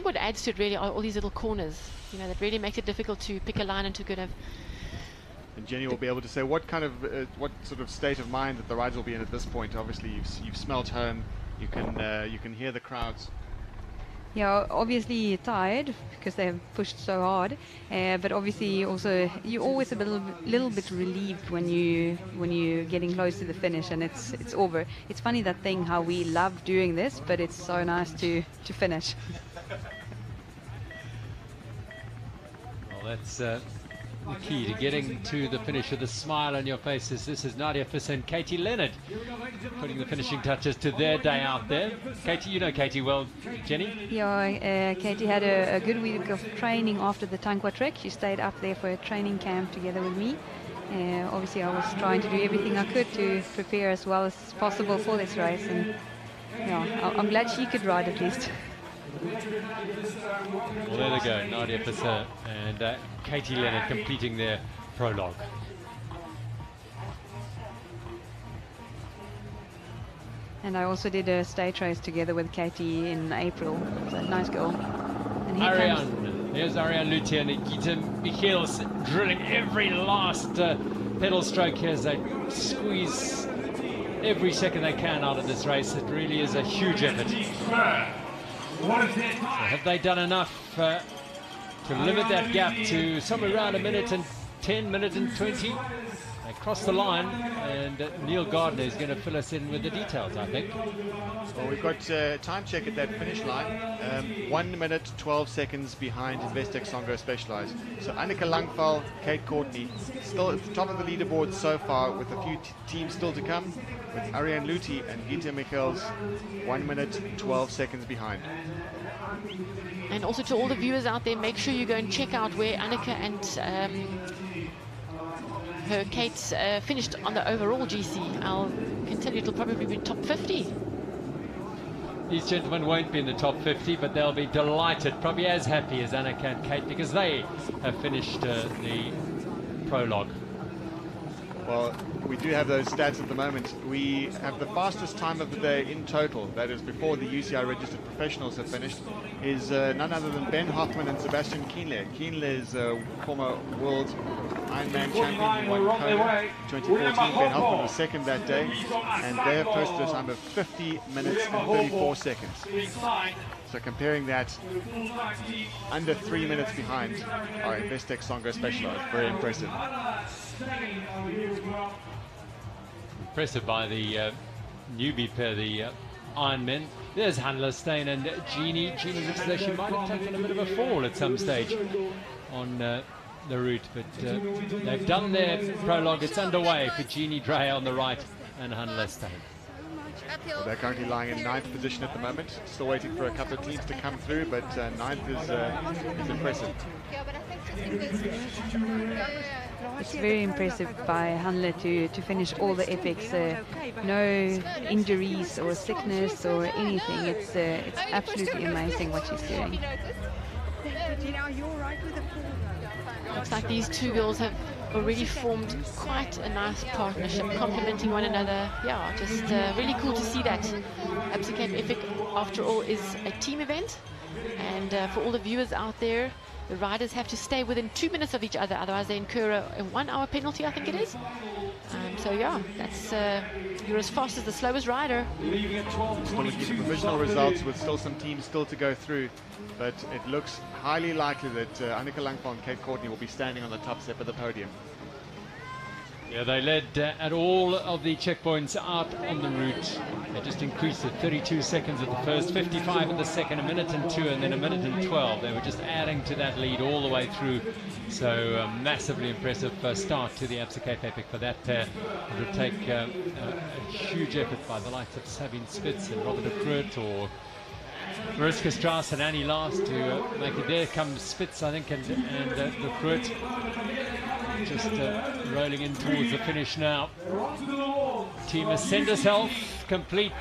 what adds to it really are all these little corners, you know, that really makes it difficult to pick a line and to kind of. And Jenny will be able to say what kind of what sort of state of mind that the riders will be in at this point. Obviously you've smelt home, you can hear the crowds. Yeah, obviously tired because they've pushed so hard, but obviously also you're always a little bit relieved when you're getting close to the finish and it's over. It's funny, that thing, how we love doing this, but it's so nice to finish. Well, that's the key to getting to the finish with a smile on your faces. This is Nadia Fiss and Katie Leonard putting the finishing touches to their day out there. Katie, you know Katie well, Jenny? Yeah, Katie had a good week of training after the Tankwa trek. She stayed up there for a training camp together with me. Obviously I was trying to do everything I could to prepare as well as possible for this race, and yeah, I'm glad she could ride at least. Well, there they go, Nadia Fisser and Katie Leonard completing their prologue. And I also did a stage race together with Katie in April. So nice girl. And here's Ariane Luthi and Gita Michiels drilling every last pedal stroke here as they squeeze every second they can out of this race. It really is a huge effort. So have they done enough to limit that gap to somewhere around 1 minute and 10, minute and 20? They cross the line, and Neil Gardner is going to fill us in with the details, I think. Well, we've got time check at that finish line. 1 minute 12 seconds behind Investec Songo Specialized. So Annika Langthal, Kate Courtney still at the top of the leaderboard so far, with a few teams still to come, with Ariane Luthi and Gita Michiels 1 minute 12 seconds behind. And also to all the viewers out there, make sure you go and check out where Annika and her Kate's finished on the overall GC. I can tell you it'll probably be top 50. These gentlemen won't be in the top 50, but they'll be delighted, probably as happy as Annika and Kate, because they have finished the prologue. Well, we do have those stats at the moment. We have the fastest time of the day in total, that is before the UCI registered professionals have finished, is none other than Ben Hoffman and Sebastian Kienle. Kienle is a former world Ironman champion who won Kona 2014. Ben Hoffman was second that day, and they have posted a time of 50 minutes and 34 seconds. So comparing that, under 3 minutes behind our Investec Songo Specialized. Very impressive. Impressive by the newbie pair, the Ironmen. There's Hannah Stein and Jeannie. Jeannie looks as though she might have taken a bit of a fall at some stage on the route, but they've done their prologue. It's underway for Jeannie Dreyer on the right and Hannah Stein. Well, they're currently lying in 9th position at the moment. Still waiting for a couple of teams to come through, but 9th is impressive. It's very impressive by Hanle to finish all the epics. No injuries or sickness or anything. It's absolutely amazing what she's doing. Looks like these two girls have already formed quite a nice partnership, complementing one another. Yeah, just really cool to see that. Absa Cape Epic, after all, is a team event, and for all the viewers out there, the riders have to stay within 2 minutes of each other, otherwise they incur a 1 hour penalty, I think it is. So yeah, that's you're as fast as the slowest rider. Still looking at the provisional results with still some teams still to go through, but it looks highly likely that Annika Langpaal and Kate Courtney will be standing on the top step of the podium. Yeah, they led at all of the checkpoints out on the route. They just increased it 32 seconds at the first, 55 at the second, 1 minute and 2, and then 1 minute and 12. They were just adding to that lead all the way through. So massively impressive start to the Absa Cape Epic for that pair. It would take a huge effort by the likes of Sabine Spitz and Robert de Groot or Mariska Strauss and Annie Last to make it. There comes Spitz, I think, and de Groot just rolling in towards the finish now. Team Ascend herself complete.